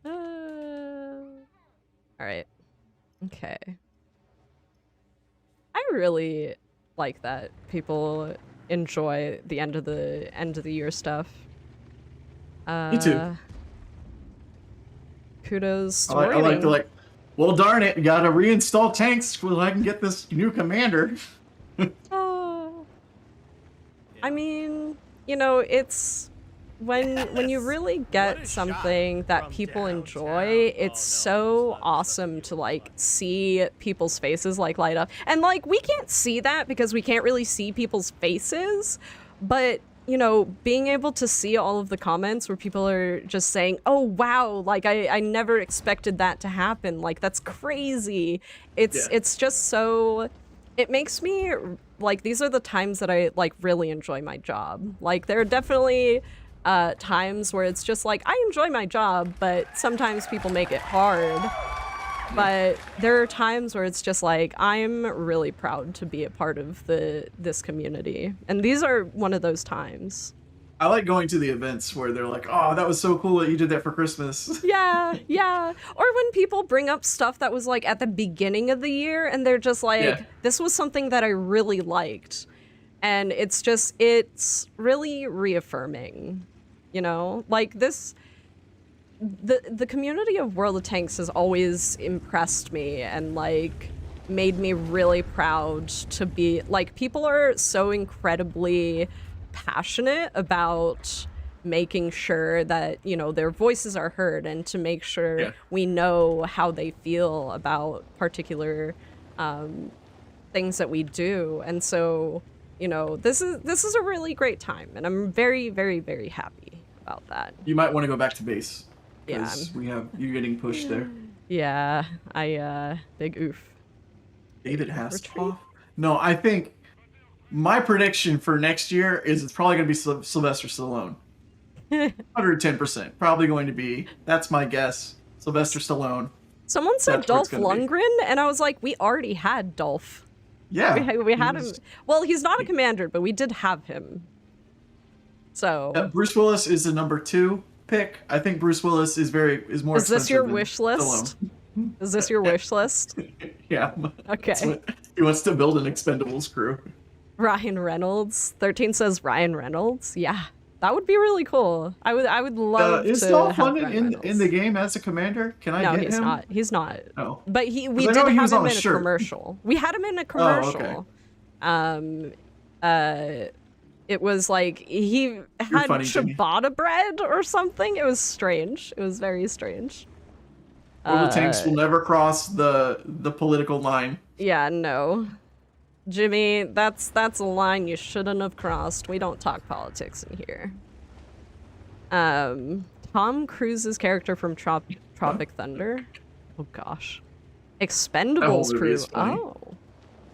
Speaker 1: Alright. Okay. I really like that people enjoy the end of the year stuff.
Speaker 2: Me too.
Speaker 1: Kudos to
Speaker 2: I like to like, well, darn it, gotta reinstall tanks so I can get this new commander.
Speaker 1: I mean, you know, it's when you really get something that people enjoy, it's so awesome to like see people's faces like light up. And like, we can't see that because we can't really see people's faces, but you know, being able to see all of the comments where people are just saying, oh wow, like I never expected that to happen, like that's crazy. It's just so, it makes me like, these are the times that I like really enjoy my job. Like, there are definitely times where it's just like, I enjoy my job, but sometimes people make it hard. But there are times where it's just like, I'm really proud to be a part of this community. And these are one of those times.
Speaker 2: I like going to the events where they're like, "Oh, that was so cool that you did that for Christmas."
Speaker 1: Yeah, yeah. Or when people bring up stuff that was like at the beginning of the year and they're just like,
Speaker 2: Yeah.
Speaker 1: this was something that I really liked. And it's really reaffirming, you know? Like this, the community of World of Tanks has always impressed me and like made me really proud to be, like, people are so incredibly passionate about making sure that, you know, their voices are heard and to make sure we know how they feel about particular things that we do. And so, you know, this is a really great time, and I'm very, very, very happy about that.
Speaker 2: You might want to go back to base.
Speaker 1: Yeah.
Speaker 2: Because we have you getting pushed there.
Speaker 1: Yeah, big oof.
Speaker 2: David Hasselhoff? No, I think my prediction for next year is it's probably going to be Sylvester Stallone. 110%. Probably going to be. That's my guess. Sylvester Stallone.
Speaker 1: Someone said Dolph Lundgren, and I was like, we already had Dolph.
Speaker 2: Yeah.
Speaker 1: We had him. Well, he's not a commander, but we did have him. So.
Speaker 2: Bruce Willis is the number 2 pick. I think Bruce Willis is more.
Speaker 1: Is this your wish list? Is this your wish list?
Speaker 2: Yeah.
Speaker 1: Okay.
Speaker 2: He wants to build an Expendables crew.
Speaker 1: Ryan Reynolds. 13 says Ryan Reynolds. Yeah, that would be really cool. I would love to.
Speaker 2: Is Dolph Lundgren in the game as a commander? Can I get him?
Speaker 1: No, he's not. He's not.
Speaker 2: Oh.
Speaker 1: But we did have him in a commercial. We had him in a commercial.
Speaker 2: Oh,
Speaker 1: okay. It was like he had ciabatta bread or something. It was strange. It was very strange.
Speaker 2: Well, the tanks will never cross the political line.
Speaker 1: Yeah, no. Jimmy, that's a line you shouldn't have crossed. We don't talk politics in here. Tom Cruise's character from Tropic Thunder. Oh gosh. Expendables crew. Oh.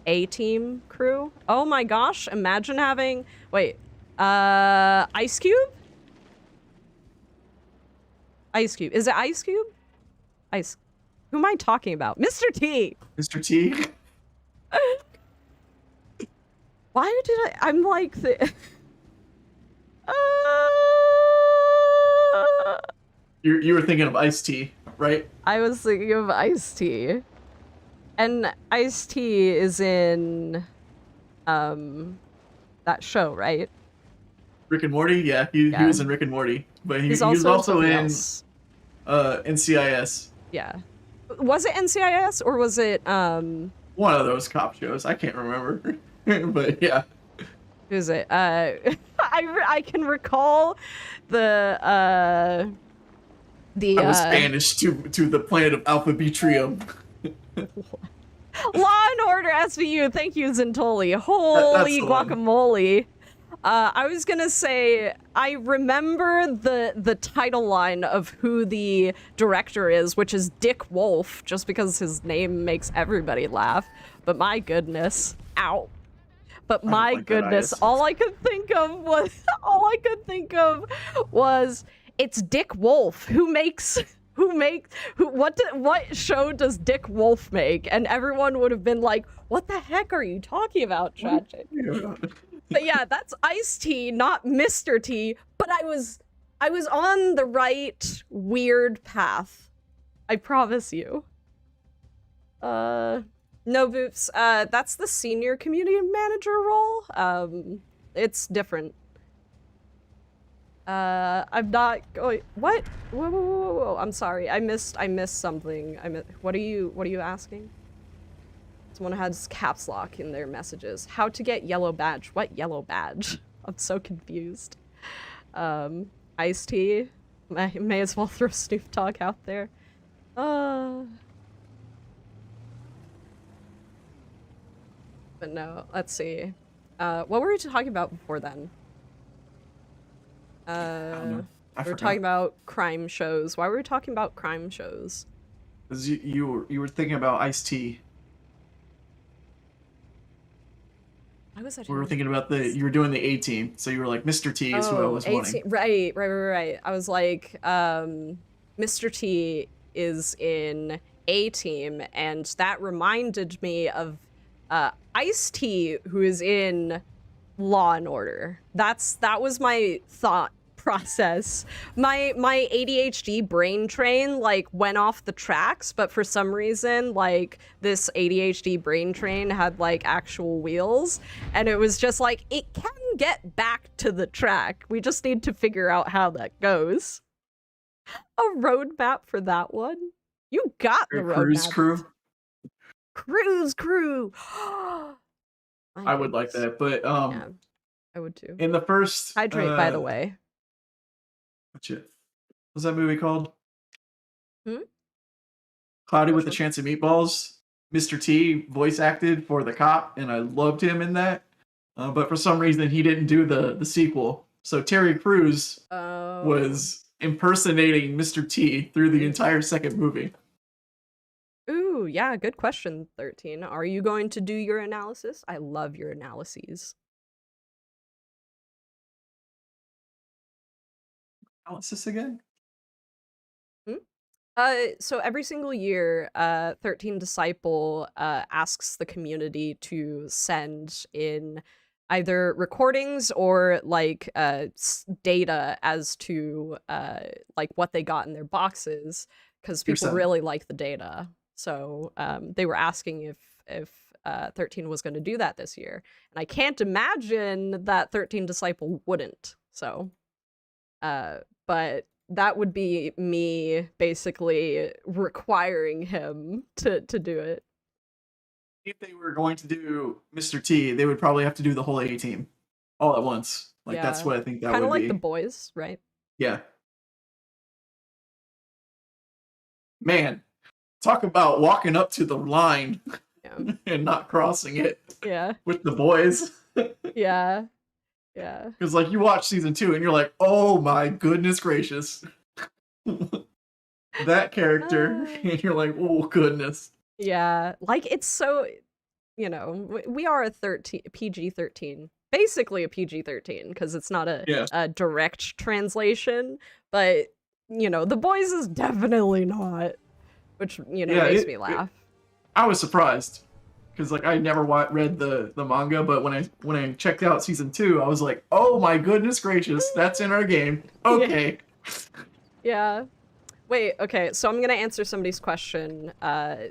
Speaker 1: A-Team crew. Oh my gosh, imagine having Ice Cube? Ice Cube. Is it Ice Cube? Who am I talking about? Mr. T.
Speaker 2: Mr. T.
Speaker 1: Why did I'm like
Speaker 2: You were thinking of Ice-T, right?
Speaker 1: I was thinking of Ice-T. And Ice-T is in that show, right?
Speaker 2: Rick and Morty? Yeah, he was in Rick and Morty. But he was also in NCIS.
Speaker 1: Yeah. Was it NCIS or was it
Speaker 2: one of those cop shows? I can't remember. But yeah.
Speaker 1: Who is it? I can recall the
Speaker 2: I was Spanish to the planet of Alpha Betrium.
Speaker 1: Law and Order SVU, thank you, Zintoli. Holy guacamole. I was gonna say, I remember the title line of who the director is, which is Dick Wolf, just because his name makes everybody laugh. But my goodness, ow. But my goodness, all I could think of was it's Dick Wolf. What show does Dick Wolf make? And everyone would have been like, what the heck are you talking about, Tragic?
Speaker 2: Yeah.
Speaker 1: But yeah, that's Ice-T, not Mr. T, but I was on the right weird path. I promise you. No, Boops, that's the senior community manager role. It's different. I'm not going. What? Whoa! I'm sorry. I missed something. What are you asking? Someone has caps lock in their messages. How to get yellow badge? What yellow badge? I'm so confused. Ice-T. May as well throw Snoop Dogg out there. But no, let's see. What were we talking about before then?
Speaker 2: I don't know.
Speaker 1: We were talking about crime shows. Why were we talking about crime shows?
Speaker 2: Because you were thinking about Ice-T.
Speaker 1: Why was I
Speaker 2: we were thinking about you were doing the A-Team, so you were like, Mr. T is who I was wanting.
Speaker 1: Right. I was like, Mr. T is in A-Team, and that reminded me of Ice-T, who is in Law and Order. That was my thought process. My ADHD brain train like went off the tracks, but for some reason like this ADHD brain train had like actual wheels, and it was just like, it can get back to the track. We just need to figure out how that goes. A roadmap for that one? You got the roadmap.
Speaker 2: Cruise crew.
Speaker 1: Cruise crew.
Speaker 2: I would like that, but
Speaker 1: yeah, I would too.
Speaker 2: In the first
Speaker 1: Hydrate, by the way.
Speaker 2: What's that movie called?
Speaker 1: Hmm?
Speaker 2: Cloudy with a Chance of Meatballs. Mr. T voice acted for the cop, and I loved him in that. But for some reason, he didn't do the sequel. So Terry Crews was impersonating Mr. T through the entire second movie.
Speaker 1: Ooh, yeah, good question, 13. Are you going to do your analysis? I love your analyses.
Speaker 2: Analysis again?
Speaker 1: So every single year, 13 Disciple asks the community to send in either recordings or like data as to like what they got in their boxes, because people really like the data. So they were asking if 13 was going to do that this year, and I can't imagine that 13 Disciple wouldn't. So, but that would be me basically requiring him to do it.
Speaker 2: If they were going to do Mr. T, they would probably have to do the whole A team all at once. Like, yeah. That's what I think that would be.
Speaker 1: Kind of like The Boys, right?
Speaker 2: Yeah. Man, talk about walking up to the line and not crossing it.
Speaker 1: Yeah.
Speaker 2: With The Boys.
Speaker 1: Yeah. Yeah.
Speaker 2: Because, like, you watch season 2 and you're like, oh my goodness gracious. That character. And you're like, oh goodness.
Speaker 1: Yeah. Like, it's so, you know, we are a PG-13. Basically a PG-13, because it's not a direct translation. But, you know, The Boys is definitely not. Which, you know, makes me laugh.
Speaker 2: I was surprised. Because, like, I never read the manga, but when I checked out season 2, I was like, oh my goodness gracious, that's in our game. Okay.
Speaker 1: Yeah. Wait, okay, so I'm going to answer somebody's question.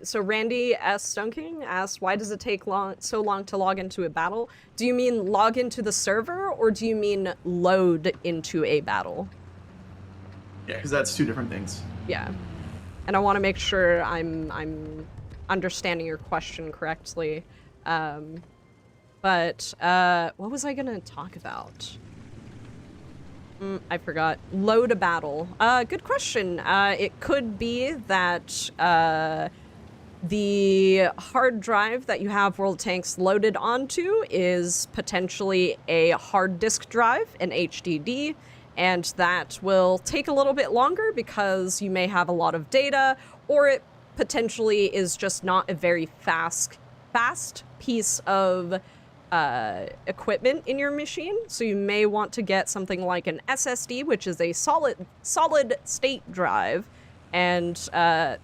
Speaker 1: So Randy S. Stone King asked, why does it take so long to log into a battle? Do you mean log into the server, or do you mean load into a battle?
Speaker 2: Yeah, because that's two different things.
Speaker 1: Yeah. And I want to make sure I'm understanding your question correctly. But what was I gonna talk about? I forgot. Load a battle. Good question. It could be that the hard drive that you have World Tanks loaded onto is potentially a hard disk drive, an HDD, and that will take a little bit longer because you may have a lot of data, or it potentially is just not a very fast piece of equipment in your machine. So you may want to get something like an SSD, which is a solid state drive, and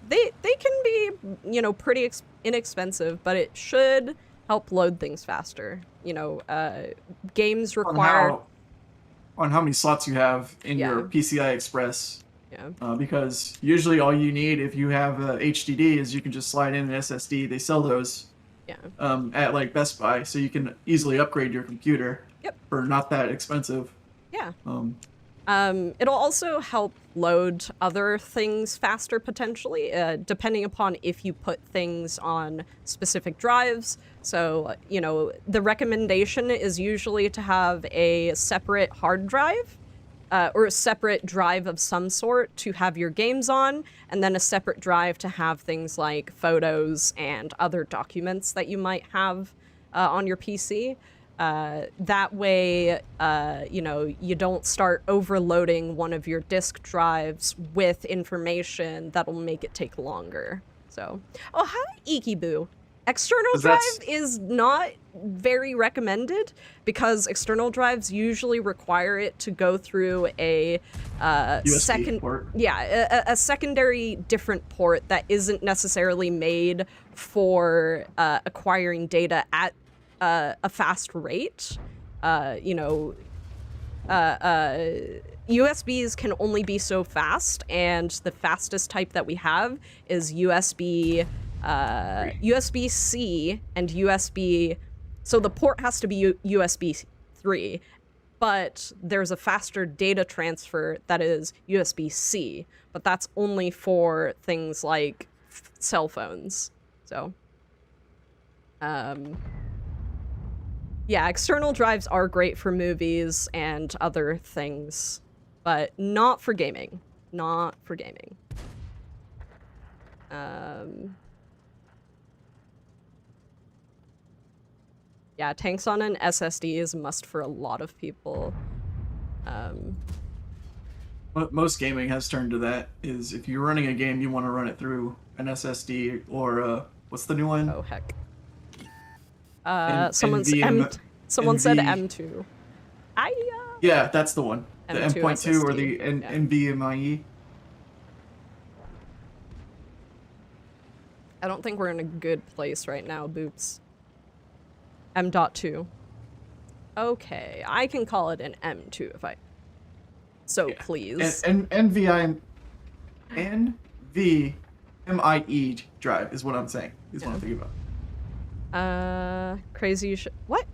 Speaker 1: they can be, you know, pretty inexpensive, but it should help load things faster. You know, games require
Speaker 2: on how many slots you have in your PCI Express. Yeah. Because usually all you need if you have HDD is you can just slide in an SSD. They sell those at like Best Buy, so you can easily upgrade your computer for not that expensive.
Speaker 1: Yeah. It'll also help load other things faster potentially, depending upon if you put things on specific drives. So, you know, the recommendation is usually to have a separate hard drive, or a separate drive of some sort to have your games on, and then a separate drive to have things like photos and other documents that you might have on your PC. That way, you know, you don't start overloading one of your disk drives with information that'll make it take longer. So, oh, hi, Ikiboo. External drive is not very recommended because external drives usually require it to go through a a secondary different port that isn't necessarily made for acquiring data at a fast rate. you know, USBs can only be so fast, and the fastest type that we have is USB-C and USB. So the port has to be USB 3, but there's a faster data transfer that is USB-C, but that's only for things like cell phones. So, yeah, external drives are great for movies and other things, but not for gaming. Not for gaming. Yeah, tanks on an SSD is a must for a lot of people.
Speaker 2: Most gaming has turned to that. Is if you're running a game, you want to run it through an SSD or what's the new one?
Speaker 1: Oh heck. Someone said M2.
Speaker 2: Yeah, that's the one. The
Speaker 1: M2
Speaker 2: M.2 or the
Speaker 1: yeah.
Speaker 2: NVMe.
Speaker 1: I don't think we're in a good place right now, Boops. M.2. Okay, I can call it an M2 if I so please.
Speaker 2: And NVMe drive is what I'm saying. Is what I'm thinking about.
Speaker 1: Crazy what?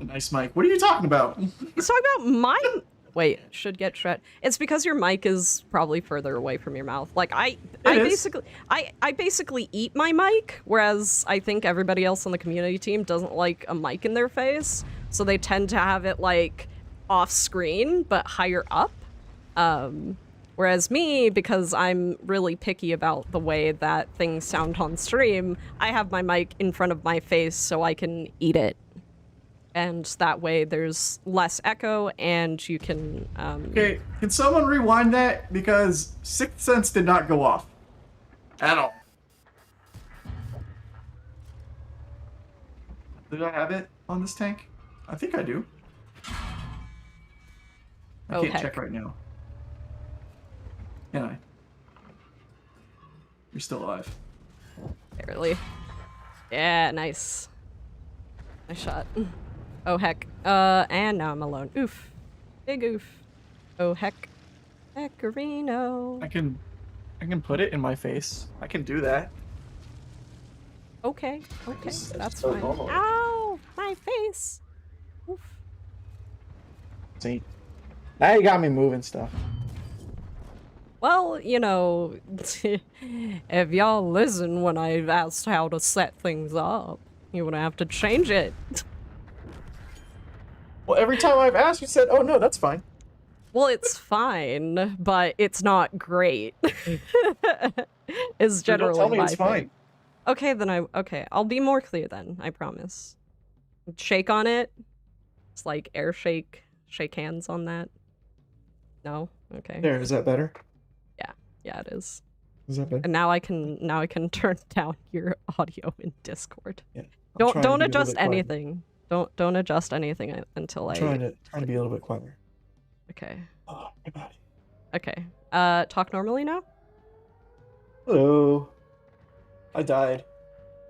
Speaker 2: Nice mic. What are you talking about?
Speaker 1: He's talking about mine. Wait, should get shred. It's because your mic is probably further away from your mouth. Like I basically eat my mic, whereas I think everybody else on the community team doesn't like a mic in their face, so they tend to have it like off screen but higher up. Whereas me, because I'm really picky about the way that things sound on stream, I have my mic in front of my face so I can eat it. And that way there's less echo and you can...
Speaker 2: Okay, can someone rewind that? Because Sixth Sense did not go off. At all. Did I have it on this tank? I think I do. I can't check right now. Can I? You're still alive.
Speaker 1: Barely. Yeah, nice. Nice shot. Oh heck. And now I'm alone. Oof. Big oof. Oh heck. Hecarino.
Speaker 2: I can put it in my face. I can do that.
Speaker 1: Okay. Okay. That's fine. Ow! My face! Oof.
Speaker 2: See? Now you got me moving stuff.
Speaker 1: Well, you know, if y'all listen when I asked how to set things up, you would have to change it.
Speaker 2: Well, every time I've asked, you said, "Oh no, that's fine."
Speaker 1: Well, it's fine, but it's not great. Is generally
Speaker 2: don't tell me
Speaker 1: my
Speaker 2: it's fine.
Speaker 1: Okay, then I'll be more clear then, I promise. Shake on it. It's like air shake. Shake hands on that. No? Okay.
Speaker 2: There, is that better?
Speaker 1: Yeah, it is.
Speaker 2: Is that better?
Speaker 1: And now I can turn down your audio in Discord.
Speaker 2: Yeah.
Speaker 1: Don't adjust anything. Don't adjust anything until
Speaker 2: trying to be a little bit quieter.
Speaker 1: Okay.
Speaker 2: Oh, my body.
Speaker 1: Okay. Talk normally now?
Speaker 2: Hello. I died.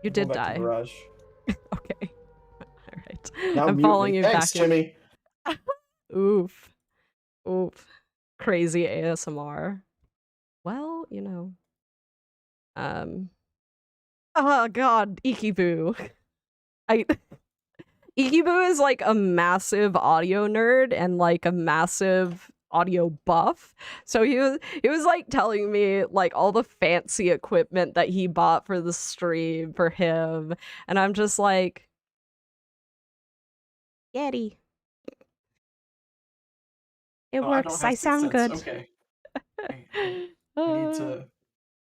Speaker 1: You did die.
Speaker 2: Garage.
Speaker 1: Okay. All right.
Speaker 2: Now
Speaker 1: I'm following you
Speaker 2: Thanks,
Speaker 1: back.
Speaker 2: Jimmy.
Speaker 1: Oof. Oof. Crazy ASMR. Well, you know. Oh god, Ikibu. Ikibu is like a massive audio nerd and like a massive audio buff. So he was like telling me like all the fancy equipment that he bought for the stream for him, and I'm just like, Yeti. It works. I sound good.
Speaker 2: Okay. I need to.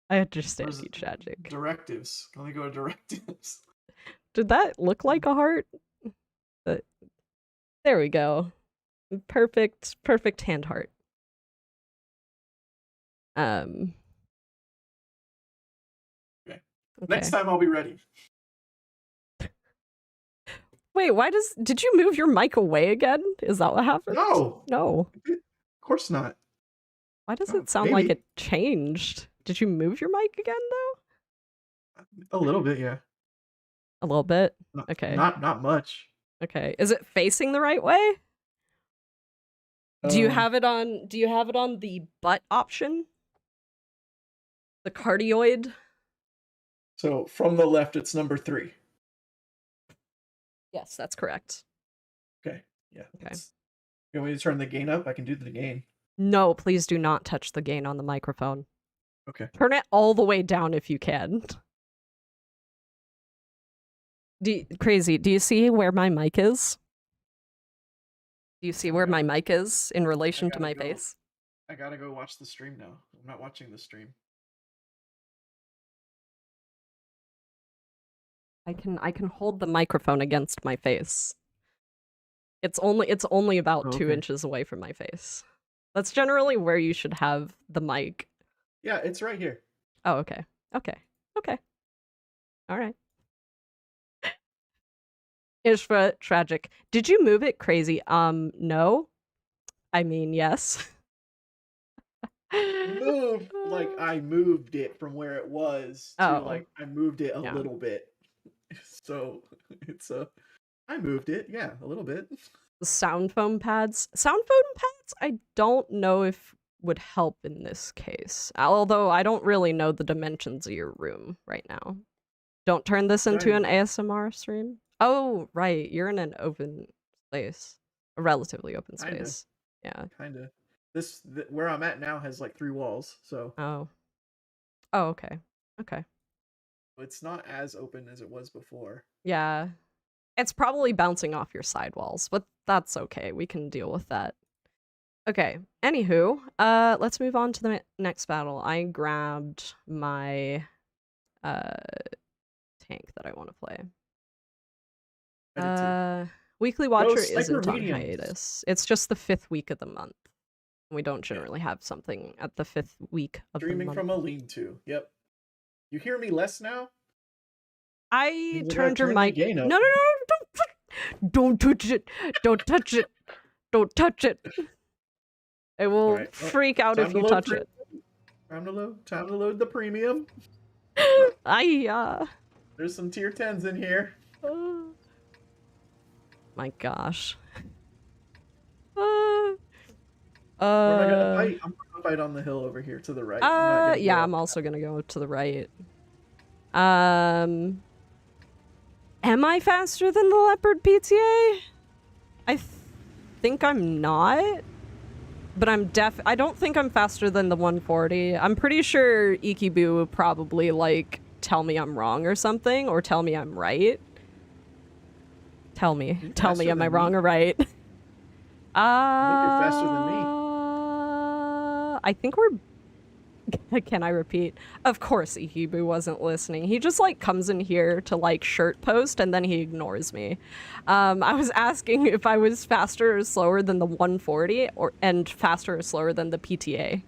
Speaker 1: I understand you, Tragic.
Speaker 2: Directives. Let me go to directives.
Speaker 1: Did that look like a heart? There we go. Perfect hand heart.
Speaker 2: Okay. Next time I'll be ready.
Speaker 1: Wait, did you move your mic away again? Is that what happened?
Speaker 2: No.
Speaker 1: No.
Speaker 2: Of course not.
Speaker 1: Why does it sound like it changed? Did you move your mic again though?
Speaker 2: A little bit, yeah.
Speaker 1: A little bit? Okay.
Speaker 2: Not much.
Speaker 1: Okay. Is it facing the right way? Do you have it on the butt option? The cardioid?
Speaker 2: So from the left, it's number 3.
Speaker 1: Yes, that's correct.
Speaker 2: Okay. Yeah.
Speaker 1: Okay.
Speaker 2: You want me to turn the gain up? I can do the gain.
Speaker 1: No, please do not touch the gain on the microphone.
Speaker 2: Okay.
Speaker 1: Turn it all the way down if you can. Crazy, do you see where my mic is? Do you see where my mic is in relation to my face?
Speaker 2: I gotta go watch the stream now. I'm not watching the stream.
Speaker 1: I can hold the microphone against my face. It's only about 2 inches away from my face. That's generally where you should have the mic.
Speaker 2: Yeah, it's right here.
Speaker 1: Oh, okay. Okay. Okay. All right. KrzyTragic. Did you move it, Crazy? No. I mean, yes.
Speaker 2: Move, like I moved it from where it was to like I moved it a little bit. So it's I moved it, yeah, a little bit.
Speaker 1: The sound foam pads. Sound foam pads, I don't know if would help in this case. Although I don't really know the dimensions of your room right now. Don't turn this into an ASMR stream. Oh, right. You're in an open space. A relatively open space. Yeah.
Speaker 2: Kinda. Where I'm at now has like 3 walls, so.
Speaker 1: Oh. Oh, okay. Okay.
Speaker 2: It's not as open as it was before.
Speaker 1: Yeah. It's probably bouncing off your sidewalls, but that's okay. We can deal with that. Okay. Anywho, let's move on to the next battle. I grabbed my tank that I want to play. Weekly Watcher isn't on hiatus. It's just the 5th week of the month. We don't generally have something at the 5th week of the month.
Speaker 2: Streaming from a lean-to. Yep. You hear me less now?
Speaker 1: I turned your mic. No, don't touch it. Don't touch it. Don't touch it. It will freak out if you touch it.
Speaker 2: Time to load the premium. There's some tier 10s in here.
Speaker 1: My gosh.
Speaker 2: Where am I gonna fight? I'm gonna fight on the hill over here to the right.
Speaker 1: Yeah, I'm also gonna go to the right. Am I faster than the Leopard PTA? I think I'm not. But I don't think I'm faster than the 140. I'm pretty sure Ikibu would probably, like, tell me I'm wrong or something, or tell me I'm right. Tell me, am I wrong or right?
Speaker 2: I think you're faster than me.
Speaker 1: I think we're... Can I repeat? Of course Ikibu wasn't listening. He just, like, comes in here to, like, shirt post, and then he ignores me. I was asking if I was faster or slower than the 140, and faster or slower than the PTA.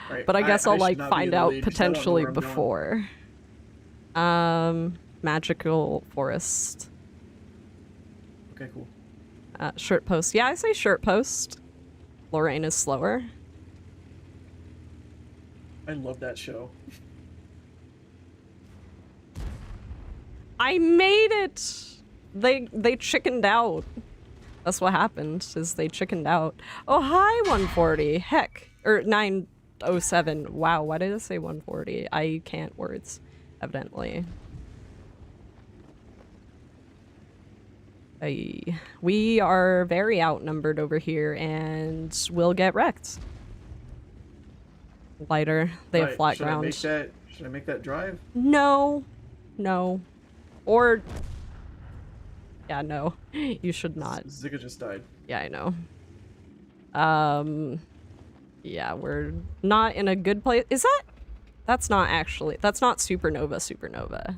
Speaker 2: Right.
Speaker 1: But I guess I'll, like, find out potentially before. Magical Forest.
Speaker 2: Okay, cool.
Speaker 1: Shirt post. Yeah, I say shirt post. Lorraine is slower.
Speaker 2: I love that show.
Speaker 1: I made it! They chickened out. That's what happened, is they chickened out. Oh, hi, 140. Heck. Or 907. Wow, why did I say 140? I can't words, evidently. We are very outnumbered over here, and we'll get wrecked. Lighter. They have flat ground.
Speaker 2: Should I make that drive?
Speaker 1: No. No. Or... Yeah, no. You should not.
Speaker 2: Zika just died.
Speaker 1: Yeah, I know. Yeah, we're not in a good place. Is that... That's not actually... That's not Supernova.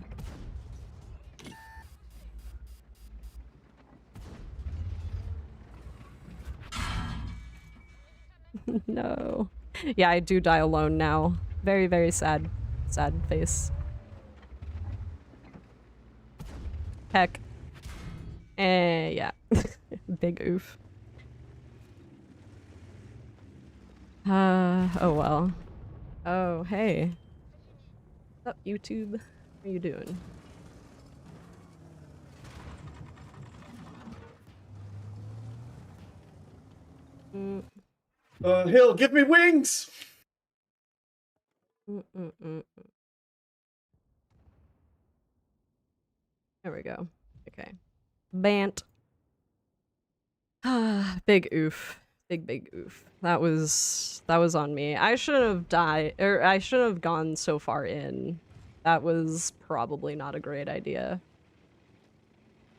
Speaker 1: No. Yeah, I do die alone now. Very, very sad. Sad face. Heck. Yeah. Big oof. Oh well. Oh, hey. What's up, YouTube? How are you doing?
Speaker 2: Hill, give me wings!
Speaker 1: There we go. Okay. Bant. Big oof. Big oof. That was on me. I shouldn't have died, or I shouldn't have gone so far in. That was probably not a great idea.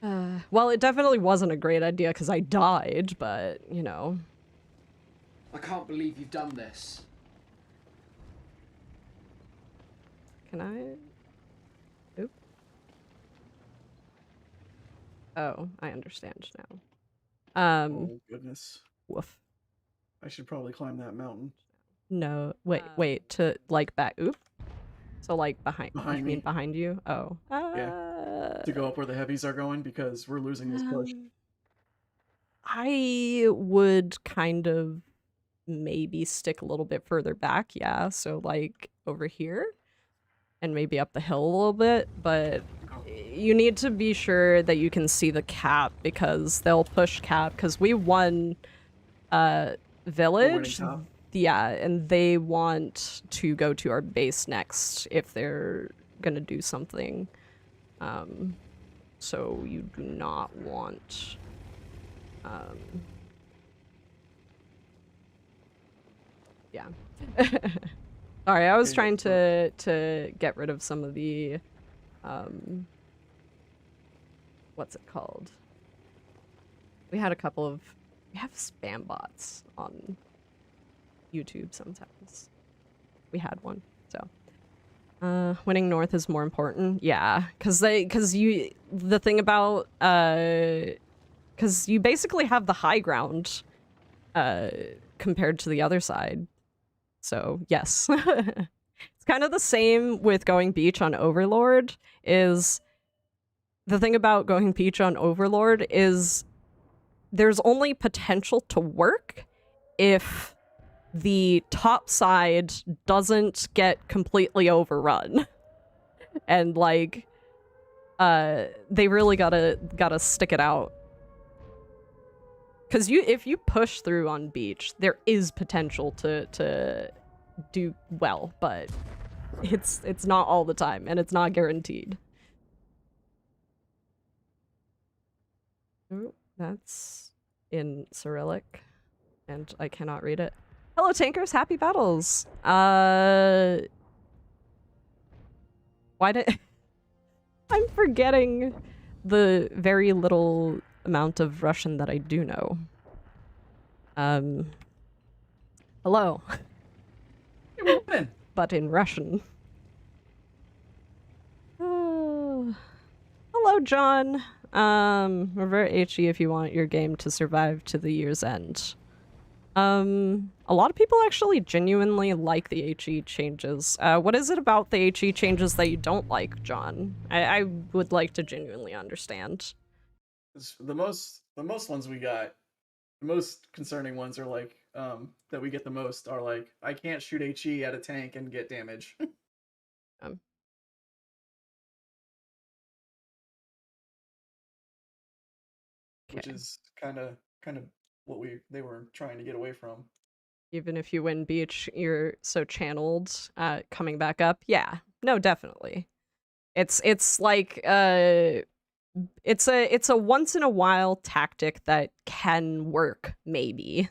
Speaker 1: Well, it definitely wasn't a great idea because I died, but, you know.
Speaker 3: I can't believe you've done this.
Speaker 1: Can I? Oop. Oh, I understand now.
Speaker 2: Oh, goodness.
Speaker 1: Woof.
Speaker 2: I should probably climb that mountain.
Speaker 1: No, wait, to, like, back, oop. So, like, behind me.
Speaker 2: Behind me.
Speaker 1: Behind you? Oh.
Speaker 2: Yeah. To go up where the heavies are going, because we're losing this push.
Speaker 1: I would kind of maybe stick a little bit further back, yeah. So, like, over here. And maybe up the hill a little bit, but you need to be sure that you can see the cap, because they'll push cap, because we won village. Yeah, and they want to go to our base next if they're gonna do something. So you do not want yeah. Sorry, I was trying to get rid of some of the what's it called? We had a couple of we have spam bots on YouTube sometimes. We had one, so winning north is more important. Yeah, because the thing about because you basically have the high ground compared to the other side. So yes. It's kind of the same with going beach on Overlord. Is the thing about going beach on Overlord is there's only potential to work if the top side doesn't get completely overrun. And like they really gotta stick it out. Cause if you push through on beach, there is potential to do well, but it's not all the time, and it's not guaranteed. Ooh, that's in Cyrillic, and I cannot read it. Hello, tankers! Happy battles! Why did... I'm forgetting the very little amount of Russian that I do know. Hello. But in Russian. Hello, John. Revert HE if you want your game to survive to the year's end. A lot of people actually genuinely like the HE changes. What is it about the HE changes that you don't like, John? I would like to genuinely understand.
Speaker 2: The most ones we got, the most concerning ones are like, that we get the most are like, I can't shoot HE at a tank and get damage. Which is kind of what they were trying to get away from.
Speaker 1: Even if you win beach, you're so channeled, coming back up. Yeah, no, definitely. It's like it's a once in a while tactic that can work, maybe.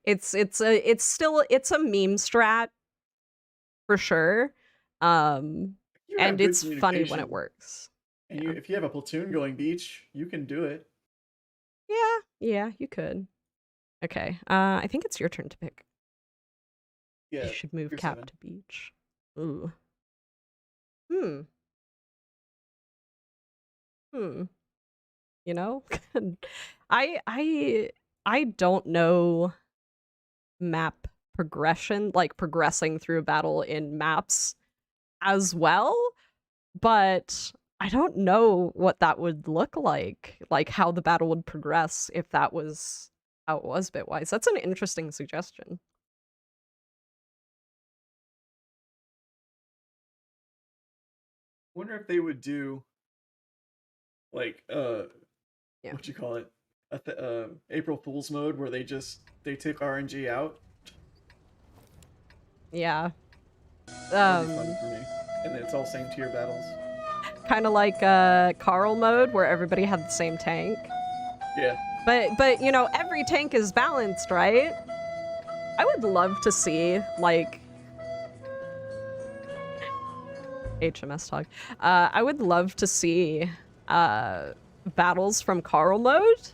Speaker 1: It's still a meme strat for sure. And it's funny when it works.
Speaker 2: And if you have a platoon going beach, you can do it.
Speaker 1: Yeah, you could. Okay, I think it's your turn to pick.
Speaker 2: Yeah,
Speaker 1: you should move cap 7. To beach. Ooh. You know, I don't know map progression, like progressing through a battle in maps as well, but I don't know what that would look like how the battle would progress if that was how it was bitwise. That's an interesting suggestion.
Speaker 2: Wonder if they would do like
Speaker 1: Yeah.
Speaker 2: what you call it, April Fool's mode where they take RNG out.
Speaker 1: Yeah.
Speaker 2: That'd be fun for me. And then it's all same tier battles.
Speaker 1: Kind of like Carl mode where everybody had the same tank.
Speaker 2: Yeah.
Speaker 1: But you know, every tank is balanced, right? I would love to see like HMS talk. I would love to see battles from Carl mode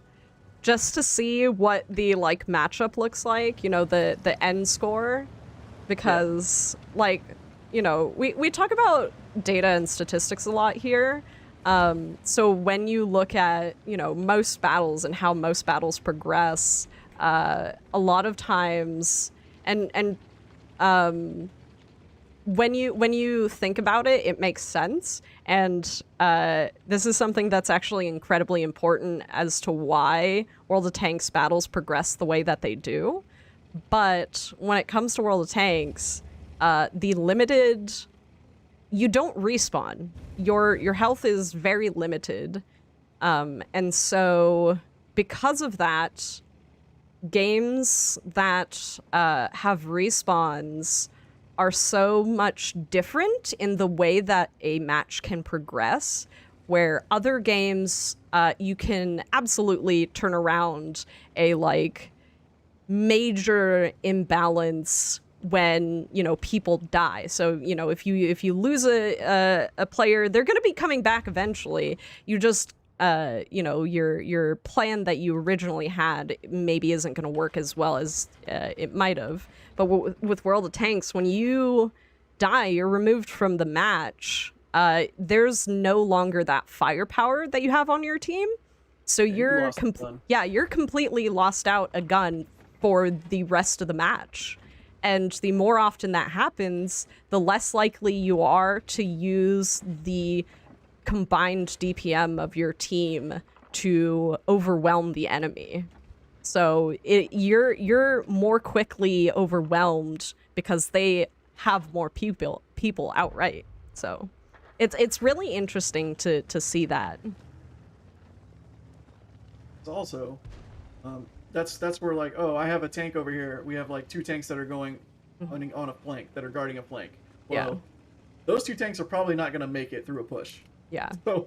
Speaker 1: just to see what the like matchup looks like, you know, the end score, because like, you know, we talk about data and statistics a lot here. So when you look at, you know, most battles and how most battles progress, a lot of times, and when you think about it, it makes sense. And this is something that's actually incredibly important as to why World of Tanks battles progress the way that they do. But when it comes to World of Tanks, the limited, you don't respawn. Your health is very limited. And so because of that, games that have respawns are so much different in the way that a match can progress, where other games, you can absolutely turn around a like major imbalance when, you know, people die. So, you know, if you lose a player, they're going to be coming back eventually. You just you know, your plan that you originally had maybe isn't going to work as well as it might have. But with World of Tanks, when you die, you're removed from the match. There's no longer that firepower that you have on your team. So you're completely lost out a gun for the rest of the match. And the more often that happens, the less likely you are to use the combined DPM of your team to overwhelm the enemy. So you're more quickly overwhelmed because they have more people outright. So it's really interesting to see that.
Speaker 2: It's also that's where like, oh, I have a tank over here. We have like 2 tanks that are going on a flank, that are guarding a flank. Well, those 2 tanks are probably not going to make it through a push.
Speaker 1: Yeah.
Speaker 2: So,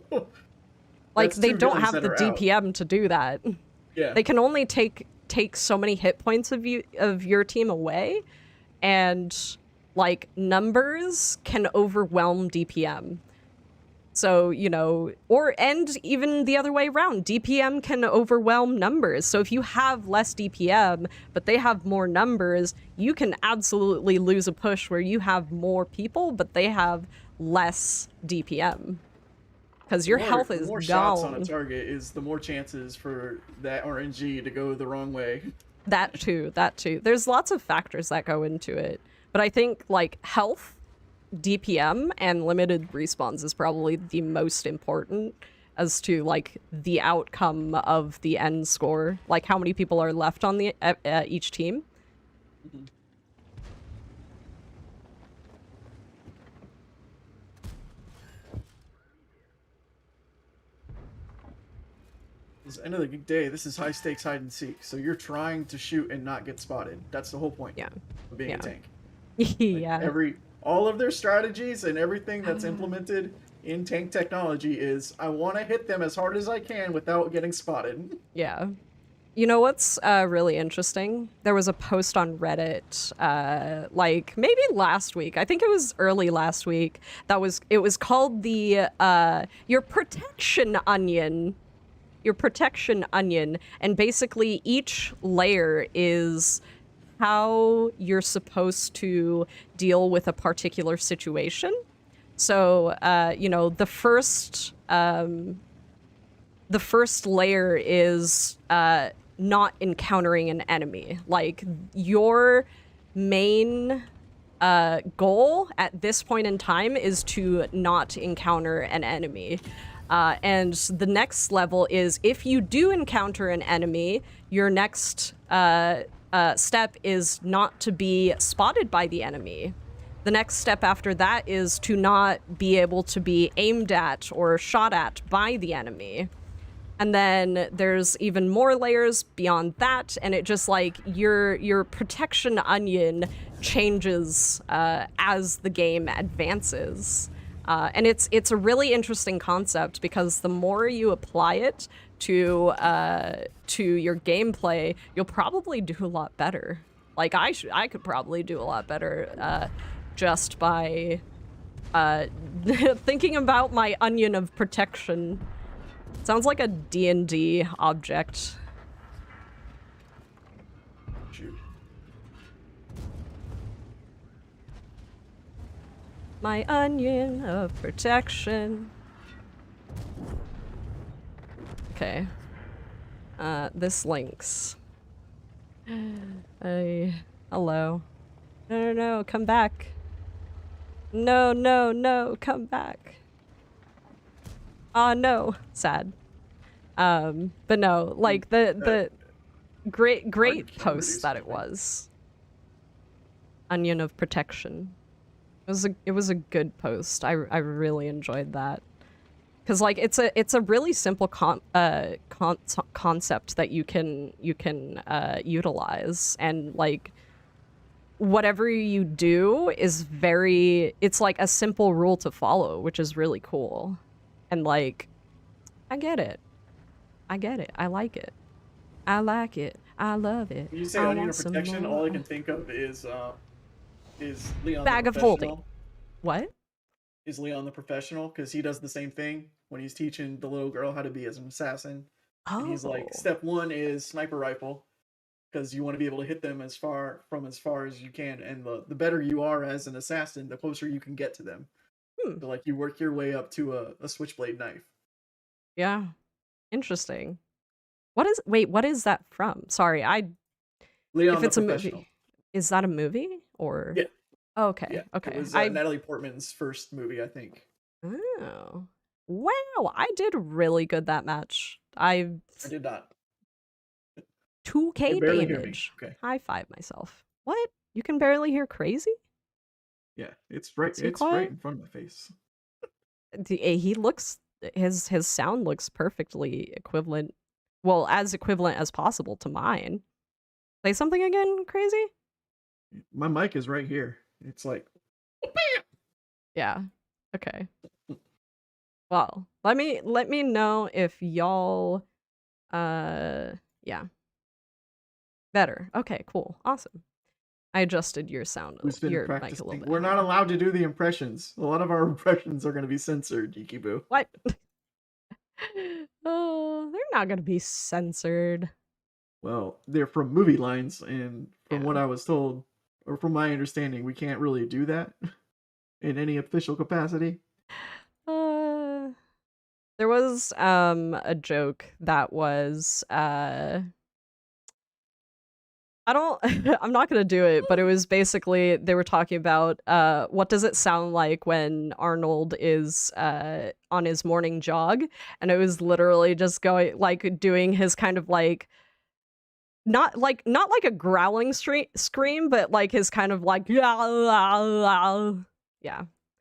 Speaker 1: like they don't have the DPM out to do that.
Speaker 2: Yeah.
Speaker 1: They can only take so many hit points of your team away, and like numbers can overwhelm DPM. So, you know, and even the other way around, DPM can overwhelm numbers. So if you have less DPM, but they have more numbers, you can absolutely lose a push where you have more people, but they have less DPM. Because your health is gone.
Speaker 2: The more shots on a target is the more chances for that RNG to go the wrong way.
Speaker 1: That too. There's lots of factors that go into it. But I think, like, health, DPM, and limited respawns is probably the most important as to, like, the outcome of the end score. Like, how many people are left on the each team.
Speaker 2: Mm-hmm. At the end of the day, this is high stakes hide and seek. So you're trying to shoot and not get spotted. That's the whole point of being a tank. Like all of their strategies and everything that's implemented in tank technology is, I want to hit them as hard as I can without getting spotted.
Speaker 1: Yeah. You know what's really interesting? There was a post on Reddit, like maybe last week. I think it was early last week. It was called the your protection onion. Your protection onion, and basically each layer is how you're supposed to deal with a particular situation. So, you know, the first layer is not encountering an enemy. Like, your main goal at this point in time is to not encounter an enemy. And the next level is, if you do encounter an enemy, your next step is not to be spotted by the enemy. The next step after that is to not be able to be aimed at or shot at by the enemy. And then there's even more layers beyond that, and it just like your protection onion changes as the game advances. And it's a really interesting concept because the more you apply it to your gameplay, you'll probably do a lot better. Like I could probably do a lot better just by thinking about my onion of protection. Sounds like a D&D object.
Speaker 2: Shoot.
Speaker 1: My onion of protection. Okay. This links. Hello. No, come back. No, come back. No. Sad. But no, like the great post that it was. Onion of protection. It was a good post. I really enjoyed that. Cause like it's a really simple concept that you can utilize, and like whatever you do is it's like a simple rule to follow, which is really cool. And like, I get it. I like it. I like it. I love it.
Speaker 2: When you say onion of protection, all I can think of is Leon
Speaker 1: Bag
Speaker 2: the
Speaker 1: of holding.
Speaker 2: Professional.
Speaker 1: What?
Speaker 2: Is Leon the Professional, because he does the same thing when he's teaching the little girl how to be as an assassin.
Speaker 1: Oh.
Speaker 2: And he's like, step 1 is sniper rifle, because you want to be able to hit them as far as you can, and the better you are as an assassin, the closer you can get to them. So like you work your way up to a switchblade knife.
Speaker 1: Yeah. Interesting. What is that from? Sorry,
Speaker 2: Leon
Speaker 1: if it's
Speaker 2: the
Speaker 1: a
Speaker 2: Professional.
Speaker 1: movie. Is that a movie or?
Speaker 2: Yeah.
Speaker 1: Oh, okay.
Speaker 2: Yeah.
Speaker 1: Okay.
Speaker 2: It was
Speaker 1: I
Speaker 2: Natalie Portman's first movie, I think.
Speaker 1: Oh. Wow, I did really good that match.
Speaker 2: I did not.
Speaker 1: 2K
Speaker 2: barely hear me.
Speaker 1: damage.
Speaker 2: Okay.
Speaker 1: High five myself. What? You can barely hear Crazy?
Speaker 2: Yeah, it's right. It's
Speaker 1: quiet?
Speaker 2: right in front of my face.
Speaker 1: He looks his sound looks perfectly equivalent. Well, as equivalent as possible to mine. Say something again, Crazy?
Speaker 2: My mic is right here. It's like,
Speaker 1: Yeah. Okay. Well, let me know if y'all yeah. Better. Okay, cool. Awesome. I adjusted your sound,
Speaker 2: who's been
Speaker 1: your mic a
Speaker 2: practicing.
Speaker 1: little bit.
Speaker 2: We're not allowed to do the impressions. A lot of our impressions are going to be censored, Yikibu.
Speaker 1: What? Oh, they're not gonna be censored.
Speaker 2: Well, they're from movie lines, and from
Speaker 1: Yeah.
Speaker 2: what I was told, or from my understanding, we can't really do that in any official capacity.
Speaker 1: There was a joke that was I'm not gonna do it, but it was basically they were talking about what does it sound like when Arnold is on his morning jog, and it was literally just going like doing his kind of like not like a growling scream, but like his kind of like yeah.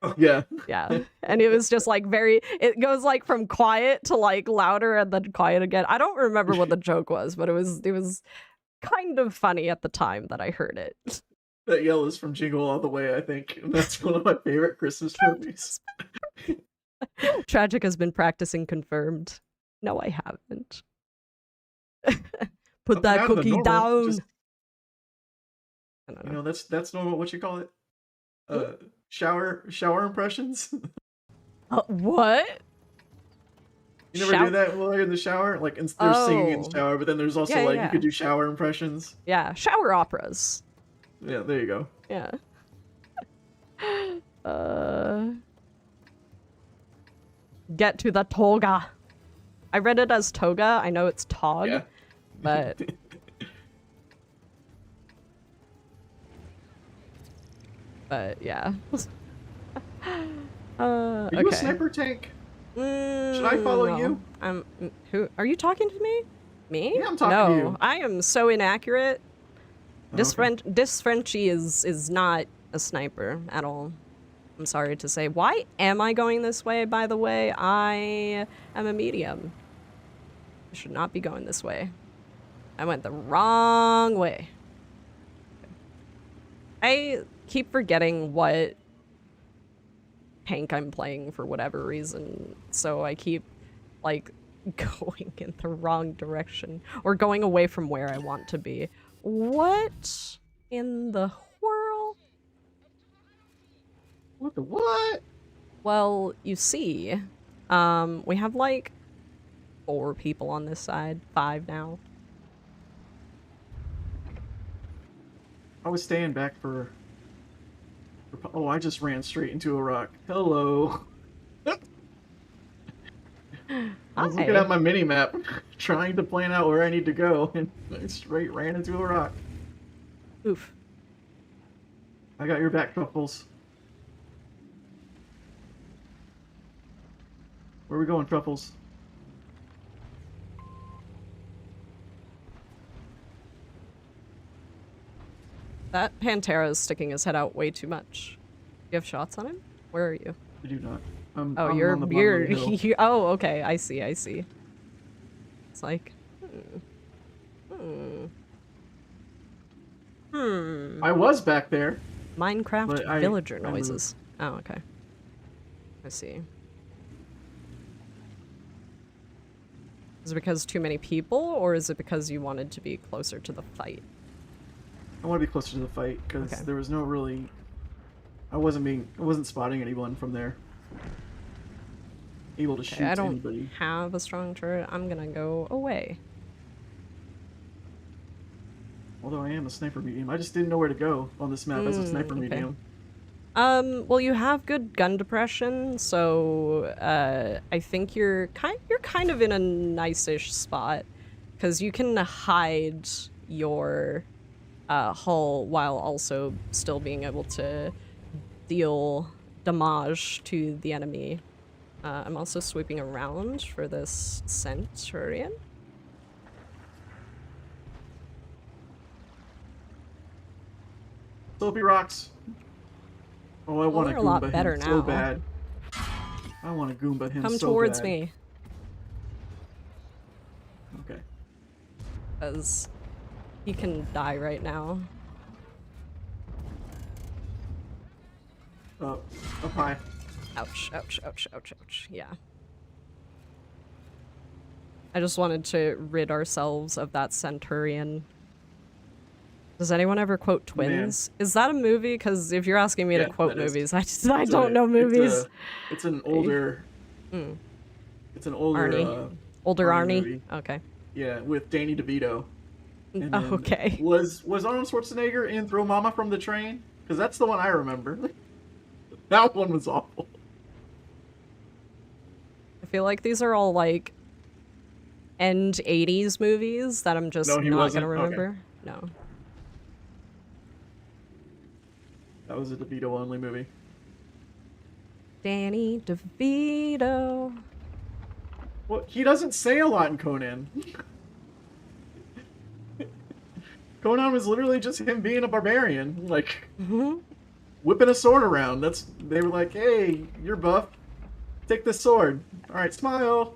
Speaker 2: Oh, yeah.
Speaker 1: Yeah. And it was just like it goes like from quiet to like louder and then quiet again. I don't remember what the joke was, but it was kind of funny at the time that I heard it.
Speaker 2: That yell is from Jingle All the Way, I think. And that's one of my favorite Christmas movies.
Speaker 1: Tragic has been practicing confirmed. No, I haven't. Put that cookie down.
Speaker 2: Just,
Speaker 1: I don't know.
Speaker 2: That's normal. What you call it? Shower impressions.
Speaker 1: What?
Speaker 2: You never do that while you're in the shower? Like, there's singing in the shower, but then there's also you could do shower impressions.
Speaker 1: Yeah, shower operas.
Speaker 2: Yeah, there you go.
Speaker 1: Yeah. Get to the toga. I read it as toga. I know it's tog,
Speaker 2: Yeah.
Speaker 1: but yeah.
Speaker 2: Are you a sniper tank? Should I follow
Speaker 1: no.
Speaker 2: you?
Speaker 1: Who are you talking to me? Me?
Speaker 2: Yeah, I'm talking to you.
Speaker 1: No, I am so inaccurate. This
Speaker 2: Okay.
Speaker 1: Frenchie is not a sniper at all. I'm sorry to say. Why am I going this way, by the way? I am a medium. I should not be going this way. I went the wrong way. I keep forgetting what tank I'm playing for whatever reason, so I keep, like, going in the wrong direction, or going away from where I want to be. What in the world?
Speaker 2: What the what?
Speaker 1: Well, you see, we have, like, 4 people on this side, 5 now.
Speaker 2: I was staying back for... Oh, I just ran straight into a rock. Hello. I was looking at my mini-map, trying to plan out where I need to go, and I straight ran into a rock.
Speaker 1: Oof.
Speaker 2: I got your back, Truffles. Where are we going, Truffles?
Speaker 1: That Pantera is sticking his head out way too much. You have shots on him? Where are you?
Speaker 2: I do not.
Speaker 1: Oh,
Speaker 2: I'm
Speaker 1: you're
Speaker 2: on the bottom of the hill.
Speaker 1: oh, okay. I see. It's like,
Speaker 2: I was back there.
Speaker 1: Minecraft
Speaker 2: but
Speaker 1: villager
Speaker 2: I
Speaker 1: noises. Oh, okay. I see. Is it because too many people, or is it because you wanted to be closer to the fight?
Speaker 2: I want to be closer to the fight because there was no really. I wasn't spotting anyone from there. Able to shoot
Speaker 1: I don't
Speaker 2: anybody.
Speaker 1: have a strong turret. I'm gonna go away.
Speaker 2: Although I am a sniper medium, I just didn't know where to go on this map as a sniper medium.
Speaker 1: Well, you have good gun depression, so I think you're kind of in a nice-ish spot, because you can hide your hull while also still being able to deal damage to the enemy. I'm also sweeping around for this Centurion.
Speaker 2: Soapy rocks. Oh, I want to Goomba him so bad. I want to Goomba him so bad.
Speaker 1: Come towards me.
Speaker 2: Okay.
Speaker 1: Because he can die right now.
Speaker 2: Up high.
Speaker 1: Ouch, ouch, ouch, ouch, ouch. Yeah. I just wanted to rid ourselves of that Centurion. Does anyone ever quote Twins?
Speaker 2: Man.
Speaker 1: Is that a movie? Because if you're asking me to quote movies, I don't know movies.
Speaker 2: It's an older... It's an older...
Speaker 1: Arnie. Older Arnie?
Speaker 2: Movie.
Speaker 1: Okay.
Speaker 2: Yeah, with Danny DeVito. And
Speaker 1: oh, okay.
Speaker 2: Was Arnold Schwarzenegger in Throw Mama from the Train? Because that's the one I remember. That one was awful.
Speaker 1: I feel like these are all, like, end 80s movies that I'm just not gonna remember. Okay. No.
Speaker 2: That was a DeVito-only movie.
Speaker 1: Danny DeVito.
Speaker 2: Well, he doesn't say a lot in Conan. Conan was literally just him being a barbarian, like, whipping a sword around. They were like, hey, you're buff. Take this sword. All right, smile.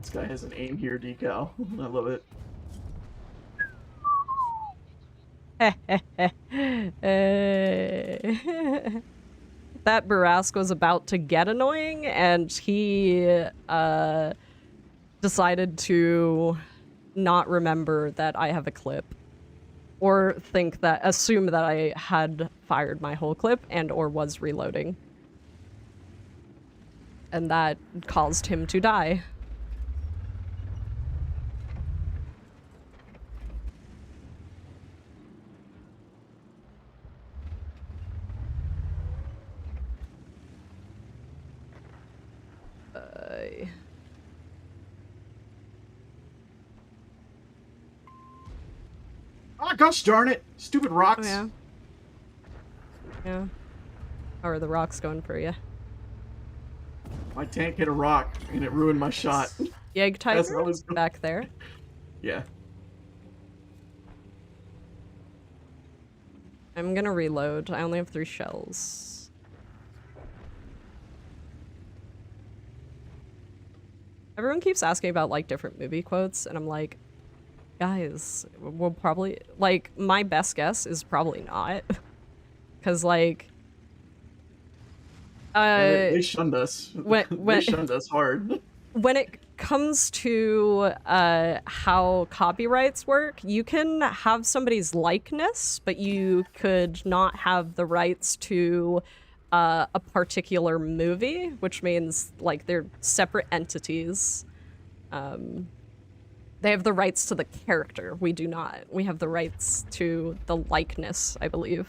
Speaker 2: This guy has an aim here decal. I love it.
Speaker 1: That Barask was about to get annoying, and he decided to not remember that I have a clip, or assume that I had fired my whole clip and or was reloading, and that caused him to die.
Speaker 2: Oh, gosh darn it! Stupid rocks.
Speaker 1: Oh, yeah. Yeah. How are the rocks going for you?
Speaker 2: My tank hit a rock and it ruined my shot.
Speaker 1: Yeg
Speaker 2: That's
Speaker 1: Tiger
Speaker 2: always
Speaker 1: back there.
Speaker 2: Yeah.
Speaker 1: I'm gonna reload. I only have 3 shells. Everyone keeps asking about like different movie quotes, and I'm like, guys, we'll probably like my best guess is probably not, because like,
Speaker 2: they shunned us.
Speaker 1: when
Speaker 2: They shunned us hard.
Speaker 1: when it comes to how copyrights work, you can have somebody's likeness, but you could not have the rights to a particular movie, which means like they're separate entities. They have the rights to the character. We do not. We have the rights to the likeness, I believe.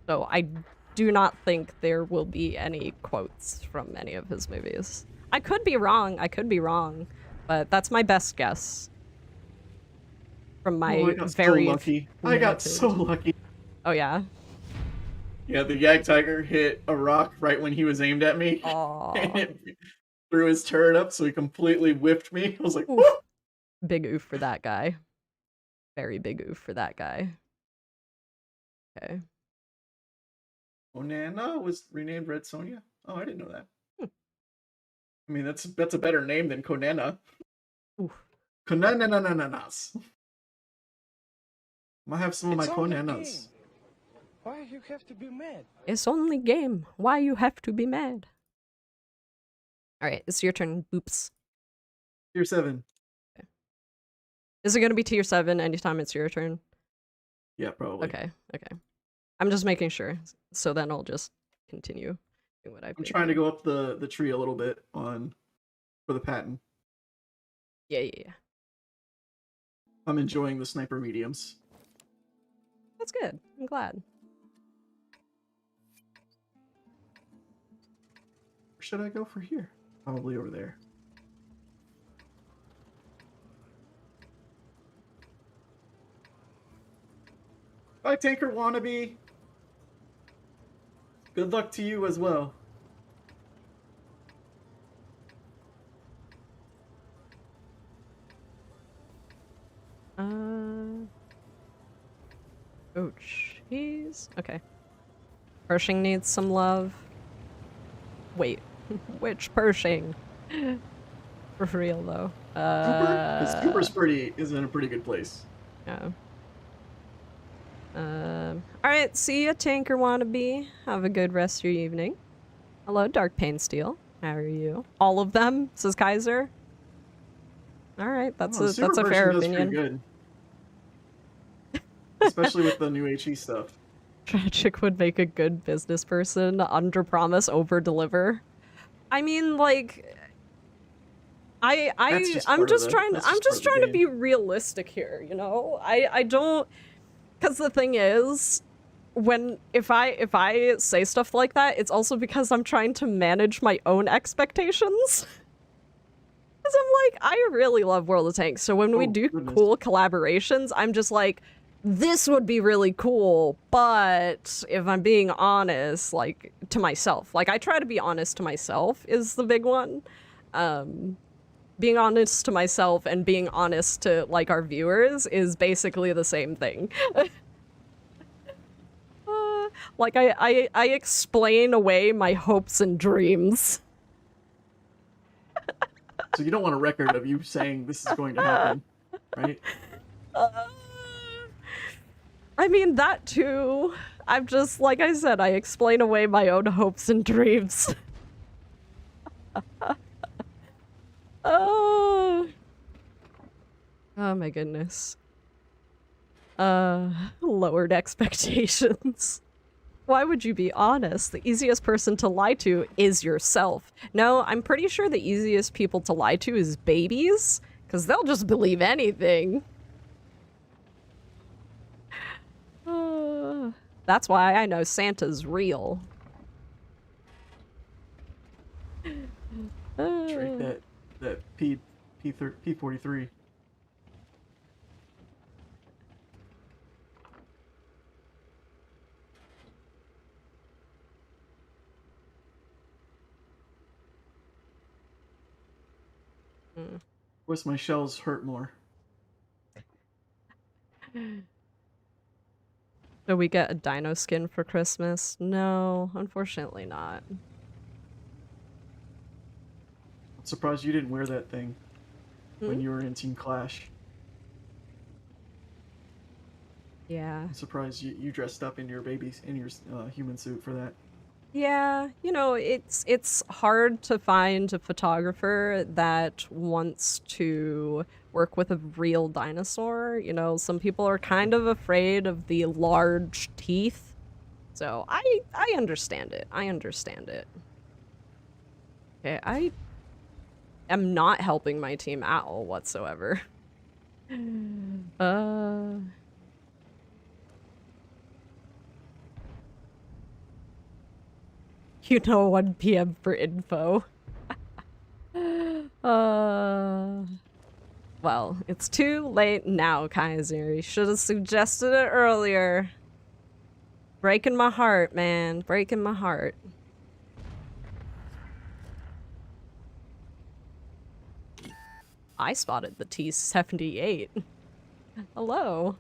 Speaker 1: So I do not think there will be any quotes from any of his movies. I could be wrong. I could be wrong, but that's my best guess. From my
Speaker 2: I got
Speaker 1: very
Speaker 2: so lucky. I got so lucky.
Speaker 1: Oh yeah.
Speaker 2: Yeah, the Yag Tiger hit a rock right when he was aimed at me.
Speaker 1: Aww.
Speaker 2: And it threw his turret up, so he completely whipped me. I was like,
Speaker 1: Oof. Big oof for that guy. Very big oof for that guy. Okay.
Speaker 2: Onana was renamed Red Sonja? Oh, I didn't know that. I mean, that's a better name than Konana.
Speaker 1: Oof.
Speaker 2: Konanananas. I have some of my Konanas.
Speaker 4: Why you have to be mad?
Speaker 1: It's only game. Why you have to be mad? Alright, it's your turn. Oops.
Speaker 2: Tier 7.
Speaker 1: Okay. Is it gonna be tier 7 anytime it's your turn?
Speaker 2: Yeah, probably.
Speaker 1: Okay, okay. I'm just making sure. So then I'll just continue doing what I've been
Speaker 2: I'm trying to
Speaker 1: doing.
Speaker 2: go up the tree a little bit for the patent.
Speaker 1: Yeah.
Speaker 2: I'm enjoying the sniper mediums.
Speaker 1: That's good. I'm glad.
Speaker 2: Where should I go for here? Probably over there. Bye, Tanker Wannabe. Good luck to you as well.
Speaker 1: Oh, jeez. Okay. Pershing needs some love. Wait, which Pershing? For real though.
Speaker 2: Because Cooper's is in a pretty good place.
Speaker 1: Yeah. Alright, see ya, Tanker Wannabe. Have a good rest of your evening. Hello, Dark Pain Steel. How are you? All of them, says Kaiser. Alright, that's a fair opinion.
Speaker 2: Pretty good. Especially with the new HE stuff.
Speaker 1: Tragic would make a good business person. Under promise, over deliver. I mean, like, I'm just trying to be realistic here, you know? I don't, because the thing is, if I say stuff like that, it's also because I'm trying to manage my own expectations. Because I'm like, I really love World of Tanks, so when we do cool collaborations, I'm just like, this would be really cool, but if I'm being honest, like, to myself, like, I try to be honest to myself is the big one. Being honest to myself and being honest to, like, our viewers is basically the same thing. Like, I explain away my hopes and dreams.
Speaker 2: So you don't want a record of you saying this is going to happen, right?
Speaker 1: I mean, that too. I'm just, like I said, I explain away my own hopes and dreams. Oh my goodness. Lowered expectations. Why would you be honest? The easiest person to lie to is yourself. No, I'm pretty sure the easiest people to lie to is babies, because they'll just believe anything. That's why I know Santa's real.
Speaker 2: right? That P43.
Speaker 1: Mm.
Speaker 2: Of course, my shells hurt more.
Speaker 1: Do we get a dino skin for Christmas? No, unfortunately not.
Speaker 2: I'm surprised you didn't wear that thing when
Speaker 1: Hmm?
Speaker 2: you were in Team Clash.
Speaker 1: Yeah.
Speaker 2: I'm surprised you dressed up in your human suit for that.
Speaker 1: Yeah, you know, it's hard to find a photographer that wants to work with a real dinosaur. You know, some people are kind of afraid of the large teeth. So I understand it. I understand it. Okay, I am not helping my team at all whatsoever. You know, 1 p.m. for info. Well, it's too late now, Kaiser. You should have suggested it earlier. Breaking my heart, man. Breaking my heart. I spotted the T-78. Hello.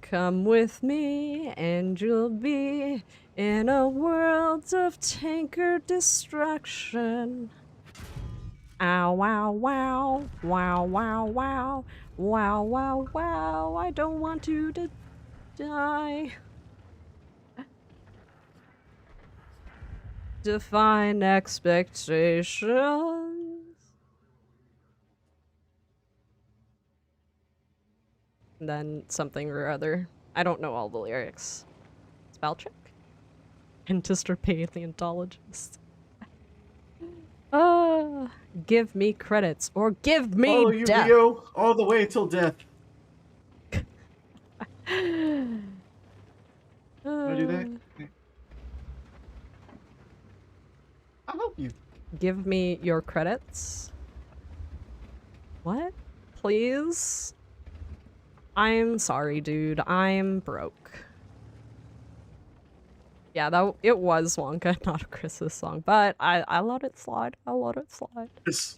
Speaker 1: Come with me and you'll be in a world of tanker distraction. Ow, wow, wow, wow, wow, wow, wow, wow, wow. I don't want you to die. Define expectations. And then something or other. I don't know all the lyrics. Spell check? Dentist or paleontologist? Give me credits or give me
Speaker 2: Follow you,
Speaker 1: death.
Speaker 2: Leo, all the way till death. Can I do that? Okay. I'll help you.
Speaker 1: Give me your credits. What? Please? I'm sorry, dude. I'm broke. Yeah, that it was Wonka, not a Christmas song, but I let it slide. I let it slide.
Speaker 2: Yes.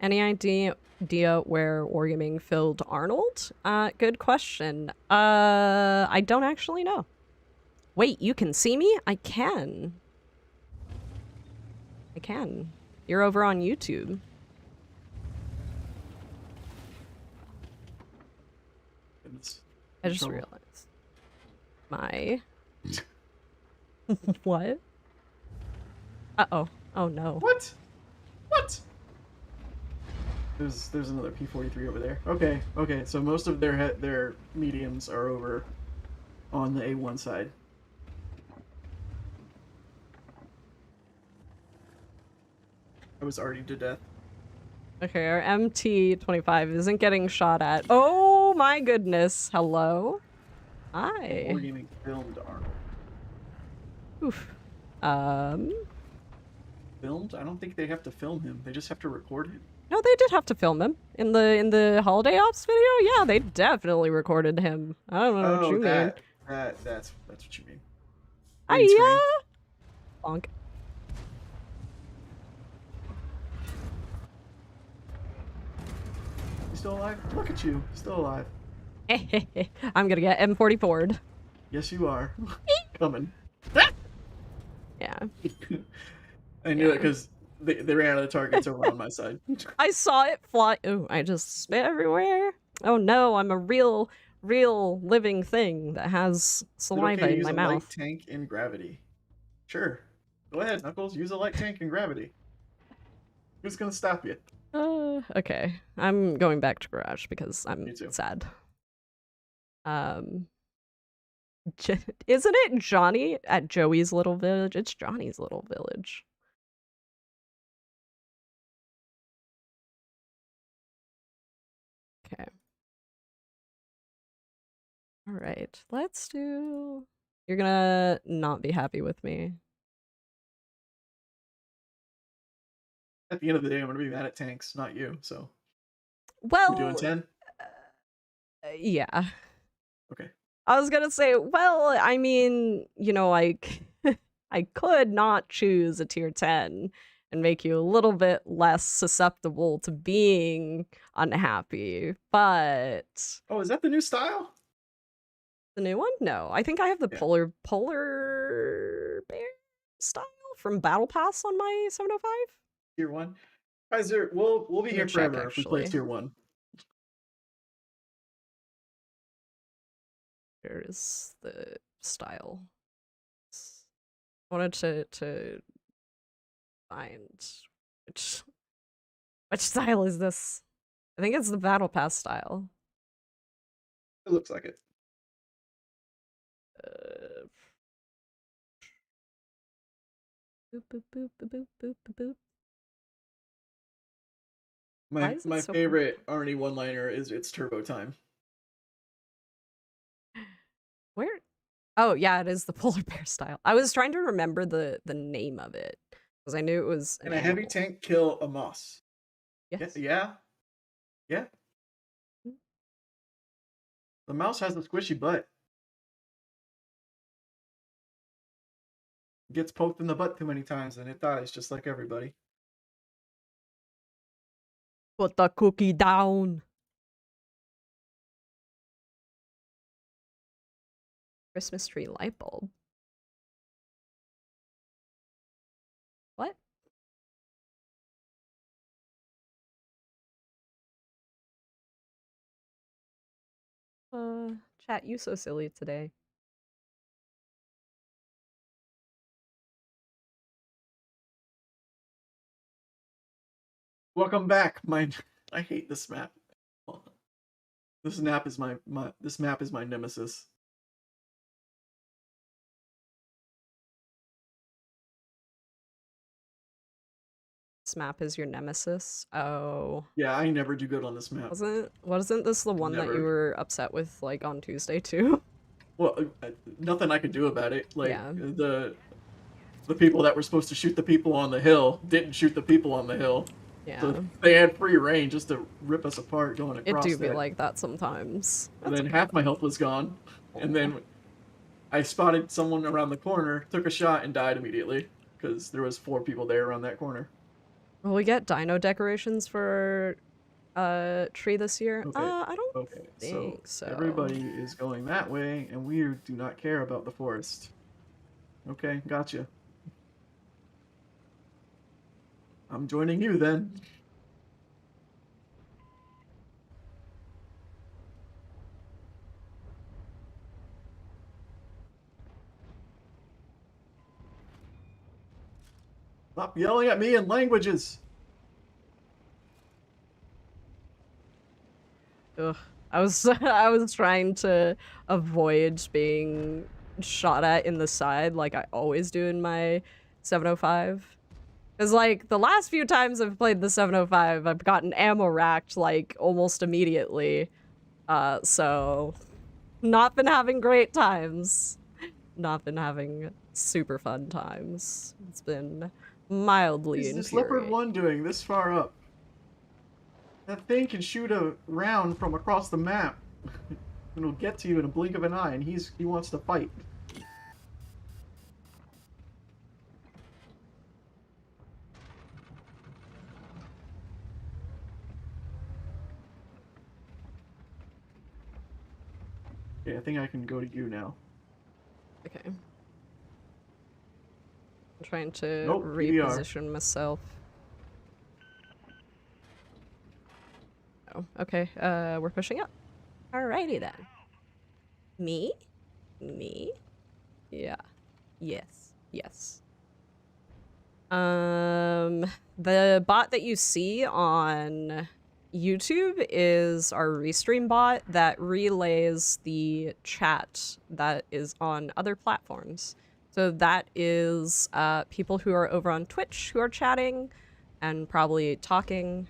Speaker 1: Any idea where Wargaming filled Arnold? Good question. I don't actually know. Wait, you can see me? I can. I can. You're over on YouTube. I just realized. My... What? Uh-oh. Oh no.
Speaker 2: What? What? There's another P43 over there. Okay, okay. So most of their mediums are over on the A1 side. I was already to death.
Speaker 1: Okay, our MT-25 isn't getting shot at. Oh my goodness. Hello? Hi.
Speaker 2: Wargaming filmed Arnold.
Speaker 1: Oof.
Speaker 2: Filmed? I don't think they have to film him. They just have to record him.
Speaker 1: No, they did have to film him. In the Holiday Ops video? Yeah, they definitely recorded him. I don't know what you mean.
Speaker 2: That's what you mean. Green
Speaker 1: Hiya!
Speaker 2: screen.
Speaker 1: Bonk.
Speaker 2: You still alive? Look at you. Still alive.
Speaker 1: I'm gonna get M44'd.
Speaker 2: Yes, you are. Coming.
Speaker 1: Yeah.
Speaker 2: I knew it because they ran out of targets over on my side.
Speaker 1: I saw it fly. Oh, I just spit everywhere. Oh no, I'm a real living thing that has saliva in
Speaker 2: use
Speaker 1: my
Speaker 2: a
Speaker 1: mouth.
Speaker 2: light tank in gravity. Sure. Go ahead, Knuckles. Use a light tank in gravity. Who's gonna stop you?
Speaker 1: Okay. I'm going back to garage because I'm
Speaker 2: Me too.
Speaker 1: sad. Isn't it Johnny at Joey's Little Village? It's Johnny's Little Village. Okay. All right, let's do... You're gonna not be happy with me.
Speaker 2: At the end of the day, I'm gonna be mad at tanks, not you. So we doing
Speaker 1: Well,
Speaker 2: 10?
Speaker 1: yeah.
Speaker 2: Okay.
Speaker 1: I was gonna say, well, I mean, you know, like, I could not choose a tier 10 and make you a little bit less susceptible to being unhappy, but
Speaker 2: Oh, is that the new style?
Speaker 1: the new one? No, I think I have the
Speaker 2: Yeah.
Speaker 1: polar bear style from Battle Pass on my 705.
Speaker 2: Tier 1. Kaiser, we'll be
Speaker 1: Let me
Speaker 2: here
Speaker 1: check,
Speaker 2: forever if we play
Speaker 1: actually.
Speaker 2: tier 1.
Speaker 1: Where is the style? I wanted to find which style is this? I think it's the Battle Pass style.
Speaker 2: It looks like it.
Speaker 1: Boop, boop, boop, boop, boop, boop, boop, boop. Why
Speaker 2: My
Speaker 1: is it
Speaker 2: my
Speaker 1: so
Speaker 2: favorite Arnie one-liner is it's turbo time.
Speaker 1: Where? Oh, yeah, it is the polar bear style. I was trying to remember the name of it because I knew it was an
Speaker 2: Can a heavy
Speaker 1: animal.
Speaker 2: tank kill a moss?
Speaker 1: Yes.
Speaker 2: Yeah. Yeah.
Speaker 1: Mm.
Speaker 2: The mouse has a squishy butt. Gets poked in the butt too many times and it dies just like everybody.
Speaker 1: Put the cookie down. Christmas tree light bulb. What? Chat, you so silly today.
Speaker 2: Welcome back. I hate this map. This map is my nemesis.
Speaker 1: This map is your nemesis. Oh.
Speaker 2: Yeah, I never do good on this map.
Speaker 1: Wasn't this the one that you
Speaker 2: Never.
Speaker 1: were upset with like on Tuesday too?
Speaker 2: Well, nothing I could do about it. Like
Speaker 1: Yeah.
Speaker 2: the people that were supposed to shoot the people on the hill didn't shoot the people on the hill.
Speaker 1: Yeah.
Speaker 2: So they had free reign just to rip us apart going across
Speaker 1: It do be
Speaker 2: that.
Speaker 1: like that sometimes.
Speaker 2: And then half my health was gone. And then I spotted someone around the corner, took a shot, and died immediately. Because there was 4 people there around that corner.
Speaker 1: Will we get dino decorations for tree this year?
Speaker 2: Okay.
Speaker 1: I don't
Speaker 2: Okay,
Speaker 1: think so.
Speaker 2: Everybody is going that way, and we do not care about the forest. Okay, gotcha. I'm joining you then. Stop yelling at me in languages.
Speaker 1: Ugh. I was trying to avoid being shot at in the side like I always do in my 705. Because, like, the last few times I've played the 705, I've gotten ammo racked, like, almost immediately. So, not been having great times. Not been having super fun times. It's been mildly
Speaker 2: What is this
Speaker 1: infuriating.
Speaker 2: leopard 1 doing this far up? That thing can shoot a round from across the map. It'll get to you in a blink of an eye, and he wants to fight. Okay, I think I can go to you now.
Speaker 1: Okay. I'm trying to
Speaker 2: Nope, PBR.
Speaker 1: reposition myself. Oh, okay. We're pushing up. Alrighty then. Me? Me? Yeah. Yes. Yes. The bot that you see on YouTube is our restream bot that relays the chat that is on other platforms. So that is people who are over on Twitch who are chatting and probably talking.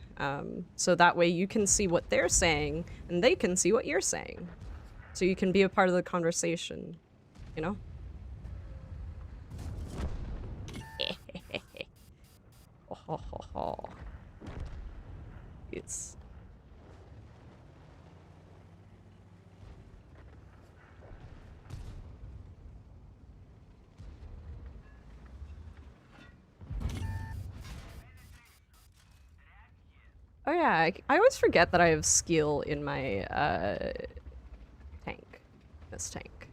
Speaker 1: So that way you can see what they're saying and they can see what you're saying. so you can be a part of the conversation, you know? Oh, ho, ho, ho. It's... Oh yeah, I always forget that I have skill in my, tank. This tank.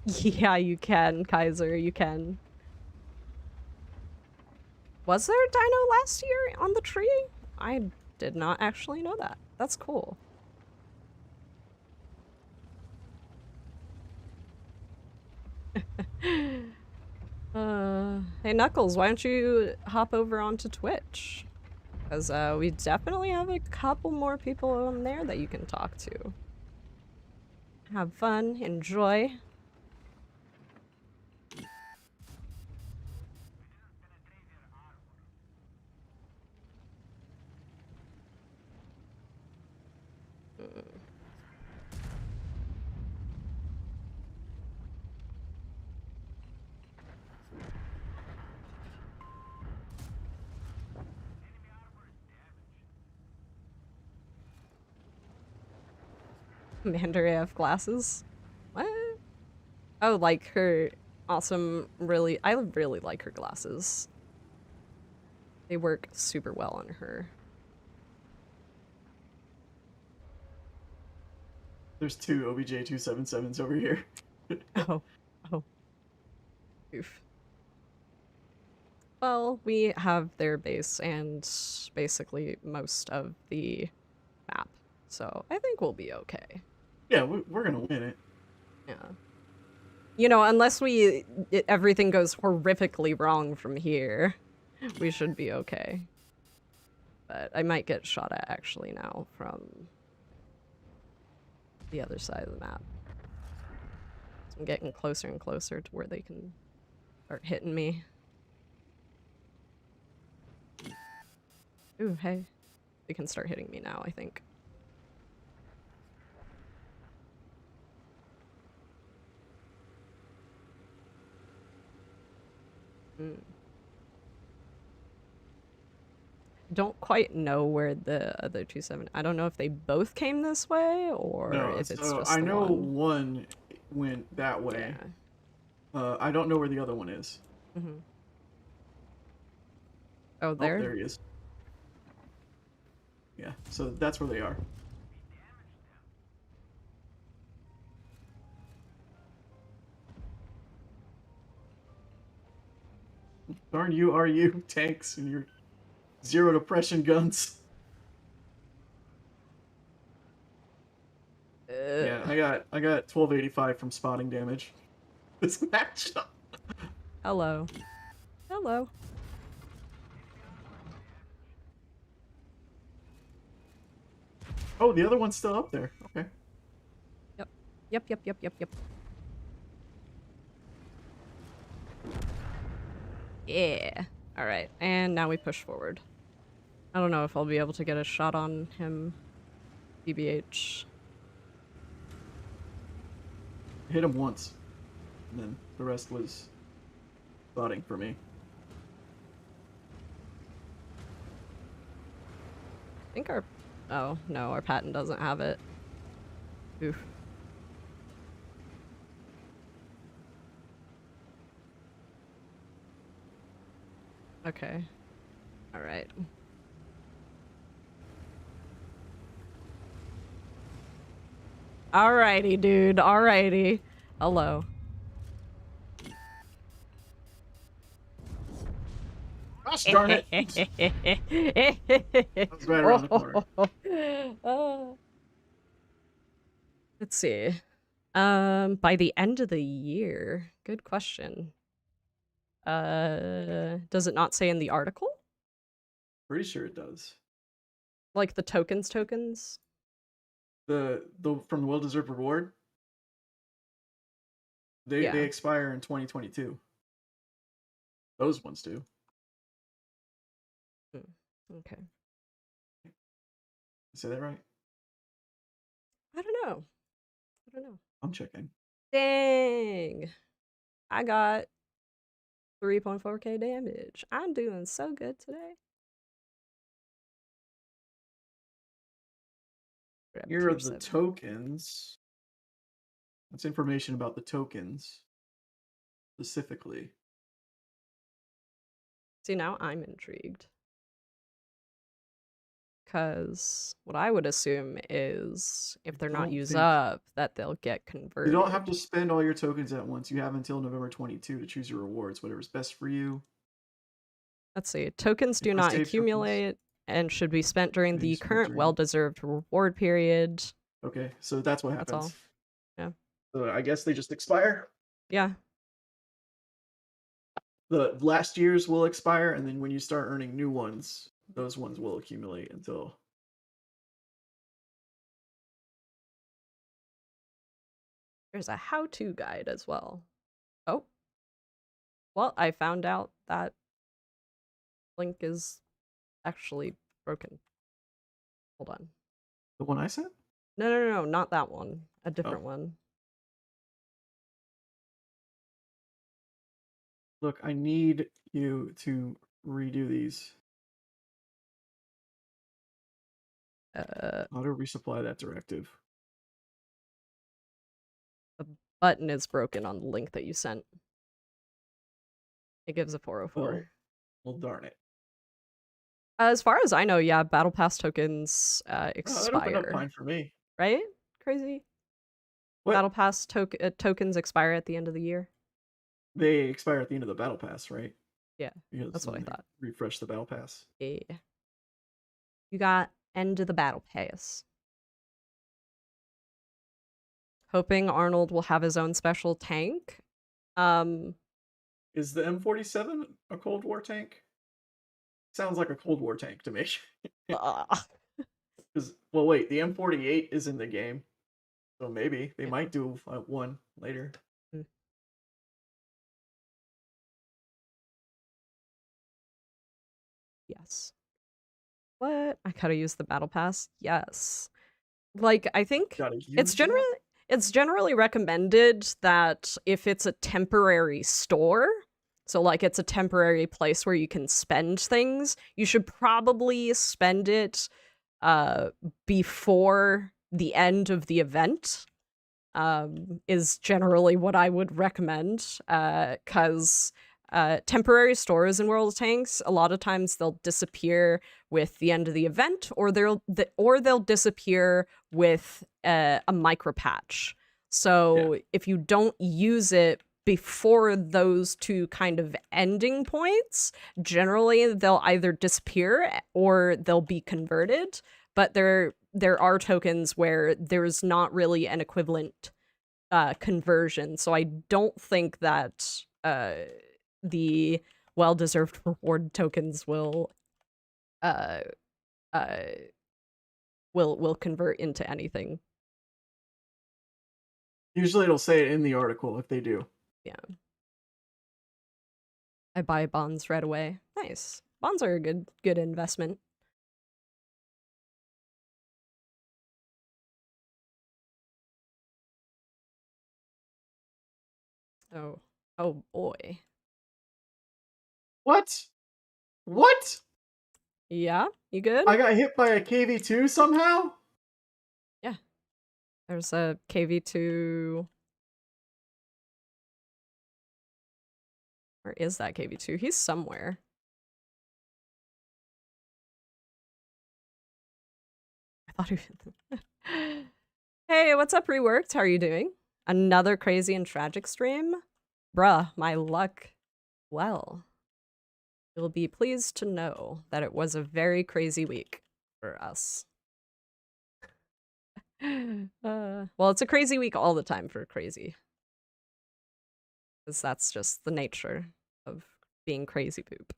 Speaker 1: Yeah, you can, Kaiser, you can. Was there a dino last year on the tree? I did not actually know that. That's cool. Hey Knuckles, why don't you hop over onto Twitch? Because we definitely have a couple more people on there that you can talk to. Have fun, enjoy. Commander AF glasses? What? Oh, like her awesome, I really like her glasses. They work super well on her.
Speaker 2: There's 2 OBJ277s over here.
Speaker 1: Oh. Oof. Well, we have their base and basically most of the map, so I think we'll be okay.
Speaker 2: Yeah, we're gonna win it.
Speaker 1: Yeah. You know, unless everything goes horrifically wrong from here, we should be okay. But I might get shot at actually now from the other side of the map. So I'm getting closer and closer to where they can start hitting me. Ooh, hey. They can start hitting me now, I think. Don't quite know where the other 2-7... I don't know if they both came this way or
Speaker 2: No,
Speaker 1: if it's
Speaker 2: so
Speaker 1: just
Speaker 2: I
Speaker 1: the
Speaker 2: know
Speaker 1: one.
Speaker 2: one went that way.
Speaker 1: Yeah.
Speaker 2: I don't know where the other one is.
Speaker 1: Mm-hmm. Oh,
Speaker 2: Oh,
Speaker 1: there?
Speaker 2: there he is. Yeah, so that's where they are. Darn you, are you tanks and your zero depression guns. Yeah, I got 1285 from spotting damage. This matchup.
Speaker 1: Hello. Hello.
Speaker 2: Oh, the other one's still up there. Okay.
Speaker 1: Yep. Yeah. Alright, and now we push forward. I don't know if I'll be able to get a shot on him. BBH.
Speaker 2: I hit him once. And then the rest was spotting for me.
Speaker 1: I think our... Oh, no, our patent doesn't have it. Oof. Okay. Alright. Alrighty, dude. Alrighty. Hello.
Speaker 2: Gosh darn it! I was right around the corner.
Speaker 1: Let's see. By the end of the year. Good question. Does it not say in the article?
Speaker 2: Pretty sure it does.
Speaker 1: Like the tokens?
Speaker 2: The from the well-deserved reward. They expire in 2022. Those ones do.
Speaker 1: Okay.
Speaker 2: Say that right?
Speaker 1: I don't know.
Speaker 2: I'm checking.
Speaker 1: Dang. I got 3.4k damage. I'm doing so good today.
Speaker 2: Here are the tokens. That's information about the tokens specifically.
Speaker 1: See, now I'm intrigued. Because what I would assume is if they're not used up, that they'll get converted.
Speaker 2: You don't have to spend all your tokens at once. You have until November 22 to choose your rewards, whatever's best for you.
Speaker 1: Let's see. Tokens do not accumulate and should be spent during the current well-deserved reward period.
Speaker 2: Okay, so that's what happens.
Speaker 1: That's all. Yeah.
Speaker 2: So I guess they just expire?
Speaker 1: Yeah.
Speaker 2: The last year's will expire, and then when you start earning new ones, those ones will accumulate until...
Speaker 1: There's a how-to guide as well. Oh. Well, I found out that link is actually broken. Hold on.
Speaker 2: The one I sent?
Speaker 1: No, not that one. A different one.
Speaker 2: Look, I need you to redo these. How to resupply that directive?
Speaker 1: The button is broken on the link that you sent. It gives a 404.
Speaker 2: Well, darn it.
Speaker 1: As far as I know, yeah, Battle Pass tokens expire.
Speaker 2: That opened up fine for me.
Speaker 1: Right? Crazy? What? Battle Pass tokens expire at the end of the year?
Speaker 2: They expire at the end of the Battle Pass, right?
Speaker 1: Yeah, that's what I thought.
Speaker 2: Refresh the Battle Pass.
Speaker 1: Yeah. You got end of the Battle Pass. Hoping Arnold will have his own special tank.
Speaker 2: Is the M47 a Cold War tank? Sounds like a Cold War tank to me. Well, wait, the M48 is in the game, so maybe they might do one later.
Speaker 1: Yes. What? I gotta use the Battle Pass? Yes. Like, I think it's generally recommended that if it's a temporary store, so like it's a temporary place where you can spend things, you should probably spend it before the end of the event, is generally what I would recommend, because temporary stores in World of Tanks, a lot of times they'll disappear with the end of the event, or they'll disappear with a micro patch. So if you don't use it before those two kind of ending points, generally they'll either disappear or they'll be converted. But there are tokens where there's not really an equivalent conversion. So I don't think that the well-deserved reward tokens will convert into anything.
Speaker 2: Usually it'll say it in the article if they do.
Speaker 1: Yeah. I buy bonds right away. Nice. Bonds are a good investment. Oh boy.
Speaker 2: What? What?
Speaker 1: Yeah, you good?
Speaker 2: I got hit by a KV2 somehow?
Speaker 1: Yeah. There's a KV2. Where is that KV2? He's somewhere. I thought he... Hey, what's up, Reworked? How are you doing? Another crazy and tragic stream? Bruh, my luck. Well, you'll be pleased to know that it was a very crazy week for us. Well, it's a crazy week all the time for crazy. Because that's just the nature of being crazy poop.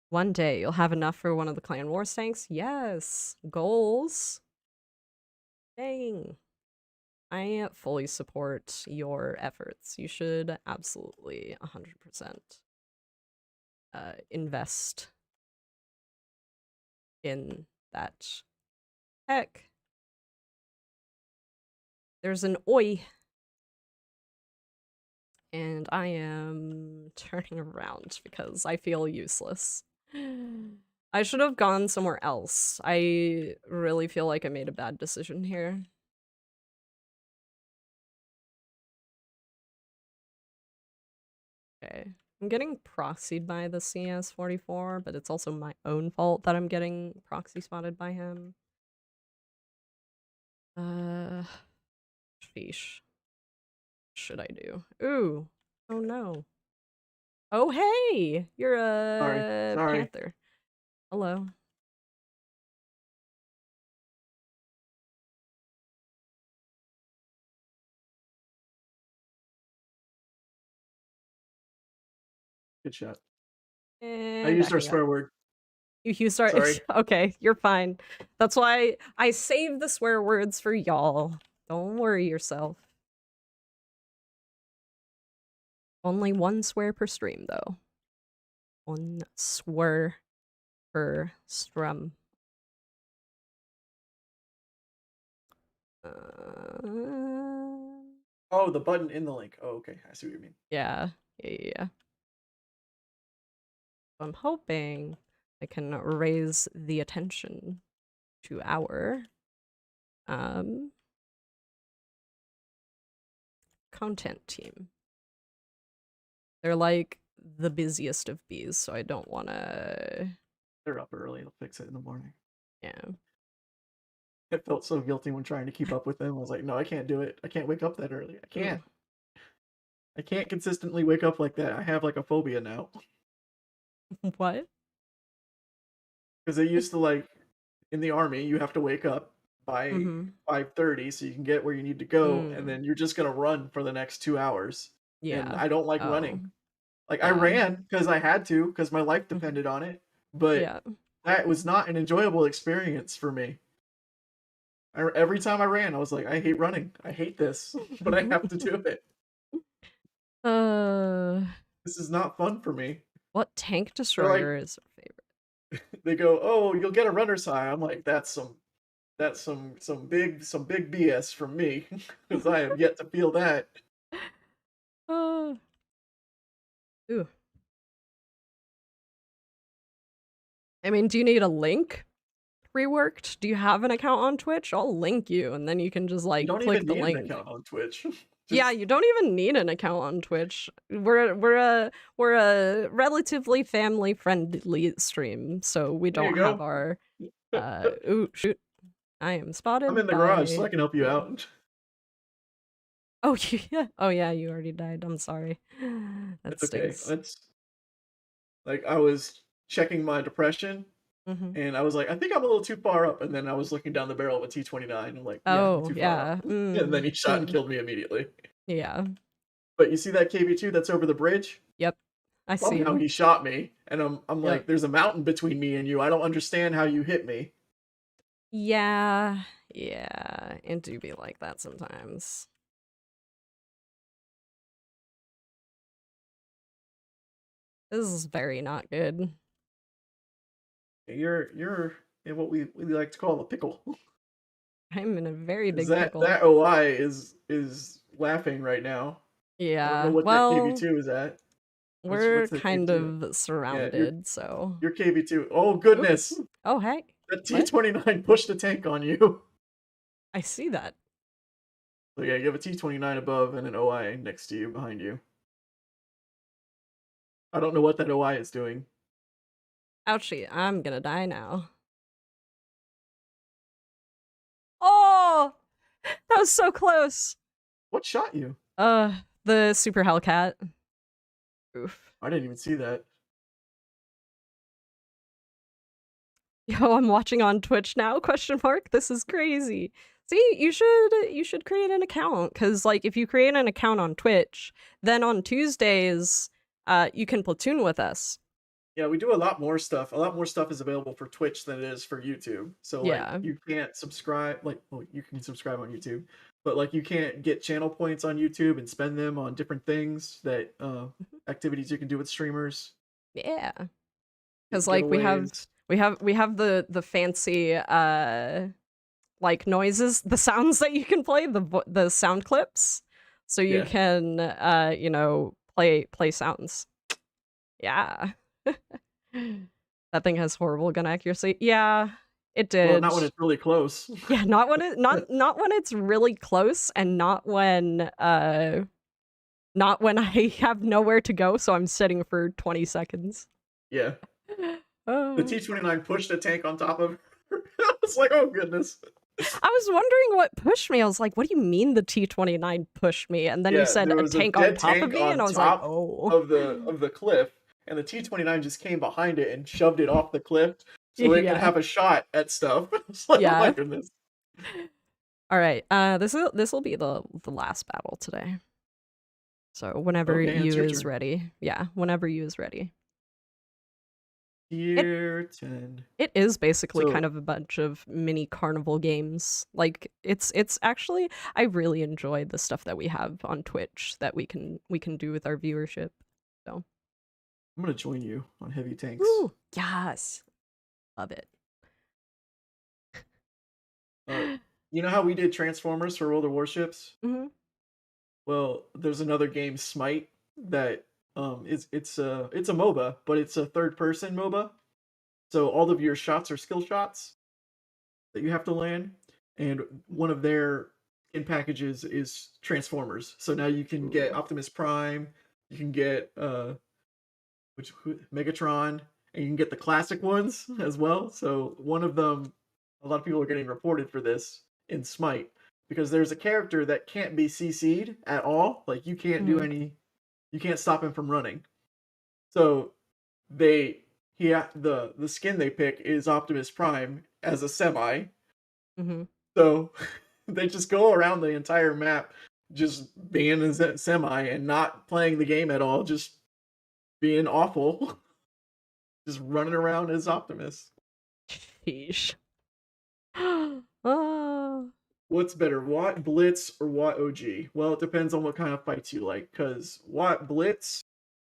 Speaker 1: One day you'll have enough for one of the Clan Wars tanks? Yes. Goals. Dang. I fully support your efforts. You should absolutely 100% invest in that. Heck, there's an oi, and I am turning around because I feel useless. I should have gone somewhere else. I really feel like I made a bad decision here. Okay. I'm getting proxied by the CS44, but it's also my own fault that I'm getting proxy spotted by him. Sheesh. Should I do? Ooh. Oh no. Oh hey! You're a
Speaker 2: Sorry.
Speaker 1: panther. Hello.
Speaker 2: Good shot. I
Speaker 1: And
Speaker 2: used our
Speaker 1: backing up.
Speaker 2: swear word.
Speaker 1: You start.
Speaker 2: Sorry.
Speaker 1: Okay, you're fine. That's why I saved the swear words for y'all. Don't worry yourself. Only one swear per stream, though. One swear per strum.
Speaker 2: Oh, the button in the link. Oh, okay. I see what you mean.
Speaker 1: Yeah. I'm hoping I can raise the attention to our content team. They're like the busiest of bees, so I don't want to.
Speaker 2: They're up early. They'll fix it in the morning.
Speaker 1: Yeah.
Speaker 2: I felt so guilty when trying to keep up with them. I was like, no, I can't do it. I can't wake up that early. I can't. I can't consistently wake up like that. I have like a phobia now.
Speaker 1: What?
Speaker 2: Because they used to like in the army, you have to wake up by 5:30 so you can get where you need to go, and then you're just gonna run for the next 2 hours.
Speaker 1: Yeah.
Speaker 2: And I don't like running. Like I
Speaker 1: Yeah.
Speaker 2: ran because I had to, because my life depended on it. But that was not an enjoyable experience for me. Every time I ran, I was like, I hate running. I hate this, but I have to do it. This is not fun for me.
Speaker 1: What tank destroyer is your favorite?
Speaker 2: They go, oh, you'll get a runner's high. I'm like, that's some big BS from me, because I have yet to feel that.
Speaker 1: Ooh. I mean, do you need a link reworked? Do you have an account on Twitch? I'll link you, and then you can just like click the link.
Speaker 2: An account on Twitch.
Speaker 1: Yeah, you don't even need an account on Twitch. We're a relatively family friendly stream, so we don't have our. Ooh, shoot! I am spotted.
Speaker 2: I'm in the garage, so I can help you out.
Speaker 1: Oh yeah! Oh yeah! You already died. I'm sorry. That stinks.
Speaker 2: Okay. That's like I was checking my depression. And I was like, I think I'm a little too far up. And then I was looking down the barrel of a T-29 and like,
Speaker 1: oh,
Speaker 2: too far up. And then he shot and killed me immediately.
Speaker 1: Yeah.
Speaker 2: But you see that KV2 that's over the bridge?
Speaker 1: Yep. I see.
Speaker 2: Somehow he shot me. And I'm like, there's a mountain between me and you. I don't understand how you hit me.
Speaker 1: Yeah. It do be like that sometimes. This is very not good.
Speaker 2: You're in what we like to call a pickle.
Speaker 1: I'm in a very big pickle.
Speaker 2: That OI is laughing right now.
Speaker 1: Yeah.
Speaker 2: I don't know what that KV2 is at.
Speaker 1: We're kind of surrounded, so.
Speaker 2: Your KV2. Oh goodness.
Speaker 1: Oh hey.
Speaker 2: That T-29 pushed a tank on you.
Speaker 1: I see that.
Speaker 2: So yeah, you have a T-29 above and an OI next to you, behind you. I don't know what that OI is doing.
Speaker 1: Ouchie, I'm gonna die now. Oh! That was so close!
Speaker 2: What shot you?
Speaker 1: The Super Hellcat. Oof.
Speaker 2: I didn't even see that.
Speaker 1: Yo, I'm watching on Twitch now, question mark? This is crazy. See, you should create an account, because, like, if you create an account on Twitch, then on Tuesdays, you can platoon with us.
Speaker 2: Yeah, we do a lot more stuff. A lot more stuff is available for Twitch than it is for YouTube. So, like, you can't subscribe. Like, well, you can subscribe on YouTube. but like you can't get channel points on YouTube and spend them on different things that activities you can do with streamers.
Speaker 1: Yeah. Because like we have
Speaker 2: Giveaways.
Speaker 1: the fancy like noises, the sounds that you can play, the sound clips, so you
Speaker 2: Yeah.
Speaker 1: can you know, play sounds. Yeah. That thing has horrible gun accuracy. Yeah, it did.
Speaker 2: Well, not when it's really close.
Speaker 1: Yeah, not when not when it's really close, and not when I have nowhere to go, so I'm sitting for 20 seconds.
Speaker 2: Yeah.
Speaker 1: Oh.
Speaker 2: The T-29 pushed a tank on top of her. I was like, oh goodness.
Speaker 1: I was wondering what pushed me. I was like, what do you mean the T-29 pushed me? And then you said
Speaker 2: there
Speaker 1: a
Speaker 2: was
Speaker 1: tank
Speaker 2: a
Speaker 1: on
Speaker 2: dead
Speaker 1: top of
Speaker 2: tank
Speaker 1: me,
Speaker 2: on
Speaker 1: and I was like,
Speaker 2: top
Speaker 1: oh.
Speaker 2: of the cliff, and the T-29 just came behind it and shoved it off the cliff so it
Speaker 1: Yeah.
Speaker 2: could have a shot at stuff. It's like,
Speaker 1: Yeah.
Speaker 2: oh my goodness.
Speaker 1: All right, this will be the last battle today. So whenever
Speaker 2: Okay, it's
Speaker 1: you
Speaker 2: your
Speaker 1: is
Speaker 2: turn.
Speaker 1: ready. Yeah, whenever you is ready.
Speaker 2: Tier 10.
Speaker 1: It is basically
Speaker 2: So-
Speaker 1: kind of a bunch of mini carnival games. Like it's actually, I really enjoy the stuff that we have on Twitch that we can do with our viewership. So
Speaker 2: I'm gonna join you on heavy tanks.
Speaker 1: Ooh, yes. Love it.
Speaker 2: You know how we did Transformers for World of Warships?
Speaker 1: Mm-hmm.
Speaker 2: Well, there's another game, Smite, that it's a MOBA, but it's a third person MOBA. So all of your shots are skill shots that you have to land, and one of their in packages is Transformers. So now you can get Optimus Prime, you can get Megatron, and you can get the classic ones as well. So one of them, a lot of people are getting reported for this in Smite because there's a character that can't be CC'd at all. Like you can't do you can't stop him from running. So the skin they pick is Optimus Prime as a semi.
Speaker 1: Mm-hmm.
Speaker 2: So they just go around the entire map just being a semi and not playing the game at all, just being awful. Just running around as Optimus.
Speaker 1: Sheesh. Oh.
Speaker 2: What's better, Watt Blitz or Watt OG? Well, it depends on what kind of fights you like, because Watt Blitz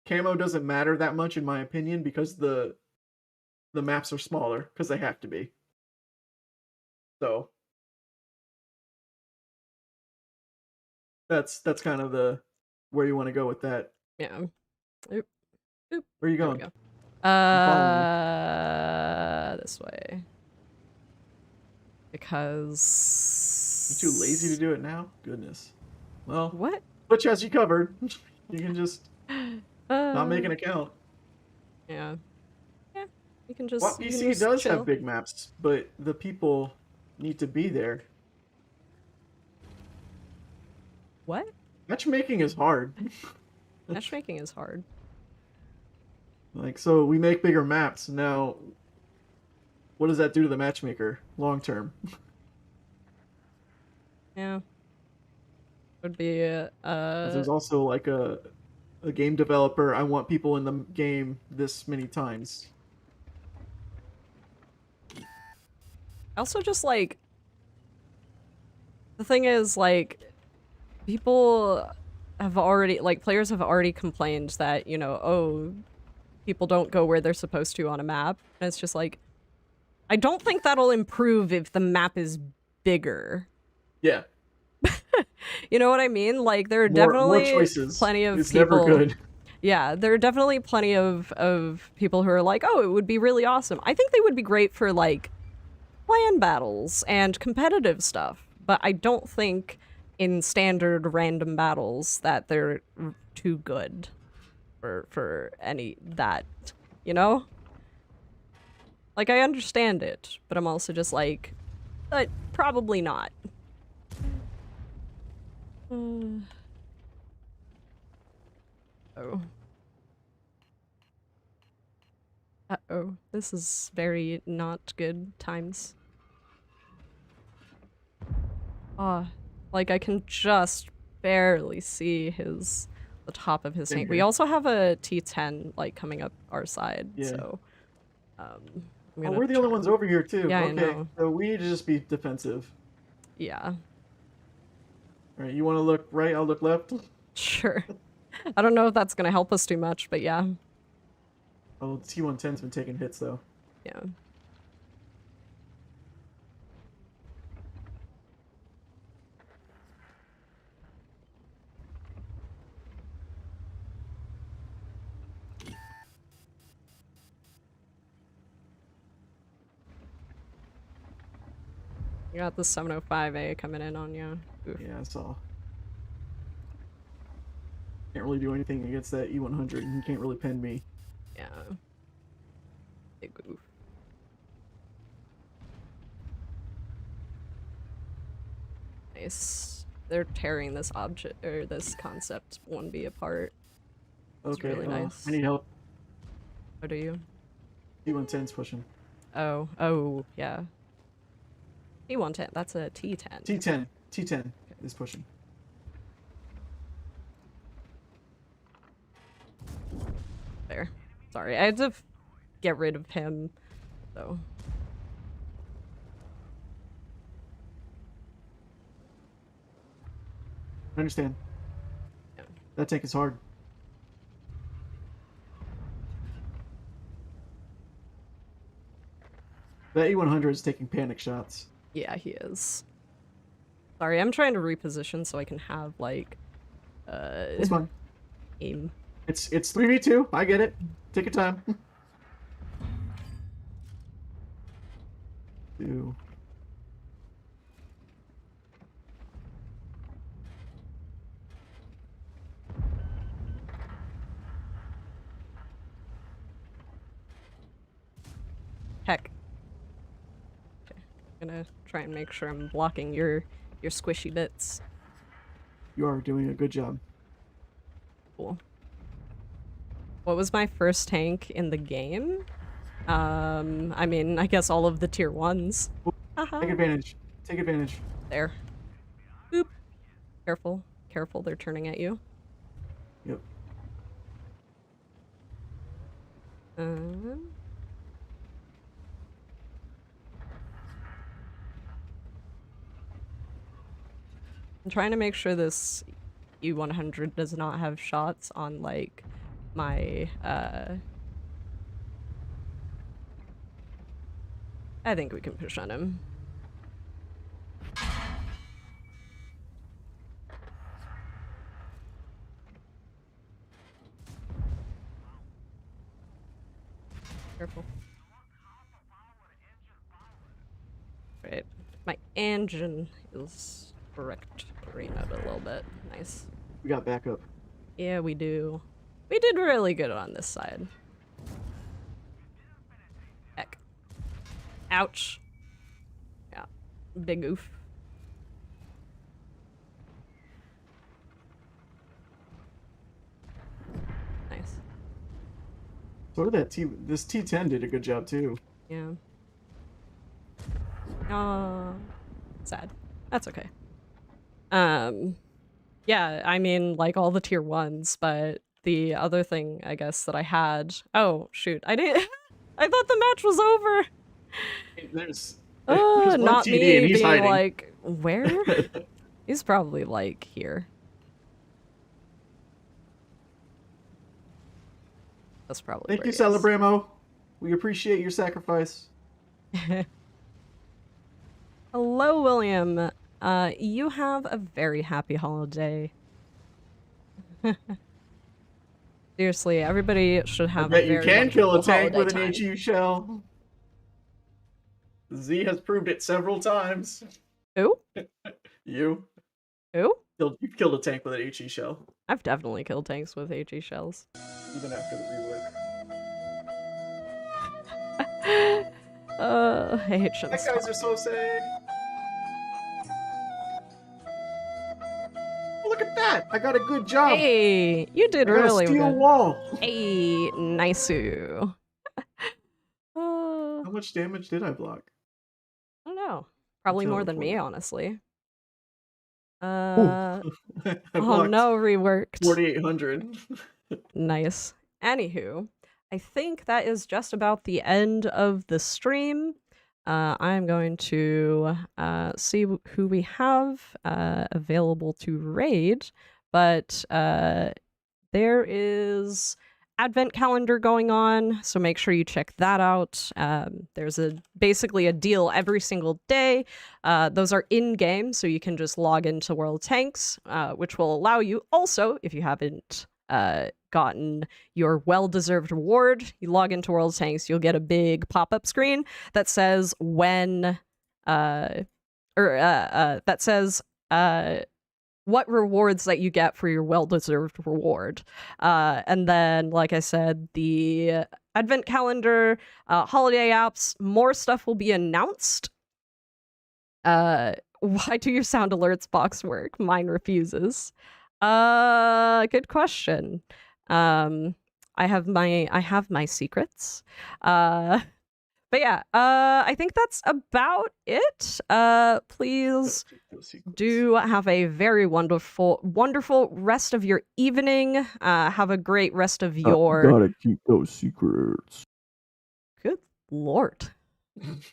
Speaker 2: camo doesn't matter that much in my opinion because the maps are smaller because they have to be. So that's kind of the where you want to go with that.
Speaker 1: Yeah. Oop. Oop.
Speaker 2: Where are you
Speaker 1: There we
Speaker 2: going?
Speaker 1: go.
Speaker 2: I'm
Speaker 1: This way. Because
Speaker 2: You too lazy to do it now? Goodness. Well,
Speaker 1: what?
Speaker 2: Twitch has you covered. You can just not make an account.
Speaker 1: Yeah. Yeah. You can just.
Speaker 2: Watt
Speaker 1: you can
Speaker 2: PC
Speaker 1: just
Speaker 2: does
Speaker 1: chill.
Speaker 2: have big maps, but the people need to be there.
Speaker 1: What?
Speaker 2: Matchmaking is hard.
Speaker 1: Matchmaking is hard.
Speaker 2: Like, so we make bigger maps. Now, what does that do to the matchmaker long term?
Speaker 1: Yeah. Would be
Speaker 2: 'Cause there's also like a game developer. I want people in the game this many times.
Speaker 1: also just like the thing is like people have already like players have already complained that, you know, oh, people don't go where they're supposed to on a map. And it's just like, I don't think that'll improve if the map is bigger.
Speaker 2: Yeah.
Speaker 1: You know what I mean? Like there are
Speaker 2: More
Speaker 1: definitely
Speaker 2: choices.
Speaker 1: plenty of
Speaker 2: It's
Speaker 1: people.
Speaker 2: never good.
Speaker 1: Yeah, there are definitely plenty of people who are like, oh, it would be really awesome. I think they would be great for like clan battles and competitive stuff, but I don't think in standard random battles that they're too good for any that, you know? Like I understand it, but I'm also just like, but probably not. Oh. Uh-oh. This is very not good times. Like I can just barely see the top of his
Speaker 2: Same
Speaker 1: tank. We
Speaker 2: here.
Speaker 1: also have a T10 like coming up our side,
Speaker 2: Yeah.
Speaker 1: so I'm
Speaker 2: Oh,
Speaker 1: gonna
Speaker 2: we're the only
Speaker 1: try-
Speaker 2: ones over here too.
Speaker 1: Yeah, I
Speaker 2: Okay,
Speaker 1: know.
Speaker 2: so we need to just be defensive.
Speaker 1: Yeah.
Speaker 2: All right, you want to look right? I'll look left.
Speaker 1: Sure. I don't know if that's gonna help us too much, but yeah.
Speaker 2: Oh, T-110's been taking hits though.
Speaker 1: Yeah. You got the 705A coming in on you. Oof.
Speaker 2: Yeah, I saw. Can't really do anything against that E100, and he can't really pen me.
Speaker 1: Yeah. Big oof. Nice. They're tearing this object or this concept 1B apart. It's
Speaker 2: Okay,
Speaker 1: really nice.
Speaker 2: I need help.
Speaker 1: What do you?
Speaker 2: T-110's pushing.
Speaker 1: Oh, yeah. T110. That's a T10.
Speaker 2: T10 is pushing.
Speaker 1: There. Sorry, I had to get rid of him, so.
Speaker 2: I understand.
Speaker 1: Yeah.
Speaker 2: That tank is hard. That E100 is taking panic shots.
Speaker 1: Yeah, he is. Sorry, I'm trying to reposition so I can have, like,
Speaker 2: It's fine.
Speaker 1: aim.
Speaker 2: It's 3v2. I get it. Take your time. Two.
Speaker 1: Heck. Okay. I'm gonna try and make sure I'm blocking your squishy bits.
Speaker 2: You are doing a good job.
Speaker 1: Cool. What was my first tank in the game? I mean, I guess all of the tier 1s.
Speaker 2: Take advantage. Take advantage.
Speaker 1: There. Boop. Careful. Careful, they're turning at you.
Speaker 2: Yep.
Speaker 1: I'm trying to make sure this U100 does not have shots on, like, my, I think we can push on him. Careful. Right. My engine is correct. Out a little bit. Nice.
Speaker 2: We got backup.
Speaker 1: Yeah, we do. We did really good on this side. Heck. Ouch. Yeah. Big oof. Nice.
Speaker 2: So did this T10 did a good job too.
Speaker 1: Yeah. Sad. That's okay. Yeah, I mean, like all the tier 1s, but the other thing, I guess, that I had... Oh, shoot. I didn't... I thought the match was over!
Speaker 2: There's
Speaker 1: not
Speaker 2: TD
Speaker 1: me
Speaker 2: and he's
Speaker 1: being
Speaker 2: hiding.
Speaker 1: like, where? He's probably, like, here. That's probably
Speaker 2: Thank
Speaker 1: where
Speaker 2: you,
Speaker 1: he is.
Speaker 2: Celebramo. We appreciate your sacrifice.
Speaker 1: Hello, William. You have a very happy holiday. Seriously, everybody should have
Speaker 2: I bet
Speaker 1: a
Speaker 2: you
Speaker 1: very
Speaker 2: can kill a
Speaker 1: wonderful
Speaker 2: tank with an
Speaker 1: holiday time.
Speaker 2: HE shell. Z has proved it several times.
Speaker 1: Who?
Speaker 2: You.
Speaker 1: Who?
Speaker 2: You've killed a tank with an HE shell.
Speaker 1: I've definitely killed tanks with HE shells.
Speaker 2: Even after the rework.
Speaker 1: I hate shit.
Speaker 2: My guys are so sad. Look at that! I got a good job.
Speaker 1: Hey, you did
Speaker 2: I got
Speaker 1: really
Speaker 2: a steel
Speaker 1: good.
Speaker 2: wall.
Speaker 1: Hey, nice-oo.
Speaker 2: How much damage did I block?
Speaker 1: I don't know. Probably more than me,
Speaker 2: 40.
Speaker 1: honestly.
Speaker 2: I
Speaker 1: Oh
Speaker 2: blocked
Speaker 1: no, reworked.
Speaker 2: 4,800.
Speaker 1: Nice. Anywho, I think that is just about the end of the stream. I'm going to see who we have available to raid, but there is advent calendar going on, so make sure you check that out. There's basically a deal every single day. Those are in-game, so you can just log into World of Tanks, which will allow you also, if you haven't gotten your well-deserved reward, you log into World of Tanks, you'll get a big pop-up screen that says when that says what rewards that you get for your well-deserved reward. And then, like I said, the advent calendar, holiday apps, more stuff will be announced. Why do your sound alerts box work? Mine refuses. Good question. I have my secrets. But yeah, I think that's about it. Please do have a very wonderful rest of your evening. Have a great rest of your...
Speaker 5: Gotta keep those secrets.
Speaker 1: Good Lord.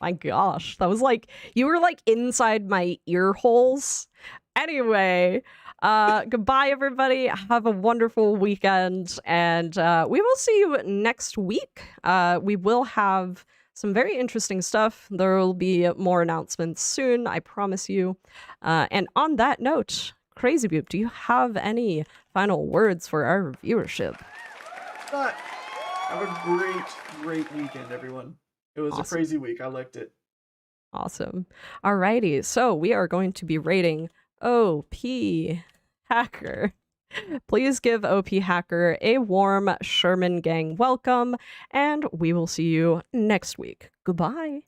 Speaker 1: My gosh. That was like, you were like inside my ear holes. Anyway, goodbye, everybody. Have a wonderful weekend. And we will see you next week. We will have some very interesting stuff. There will be more announcements soon, I promise you. And on that note, Crazy Boop, do you have any final words for our viewership?
Speaker 2: Have a great weekend, everyone. It was a crazy week. I liked it.
Speaker 1: Awesome. Alrighty, so we are going to be rating OP Hacker. Please give OP Hacker a warm Sherman Gang welcome, and we will see you next week. Goodbye.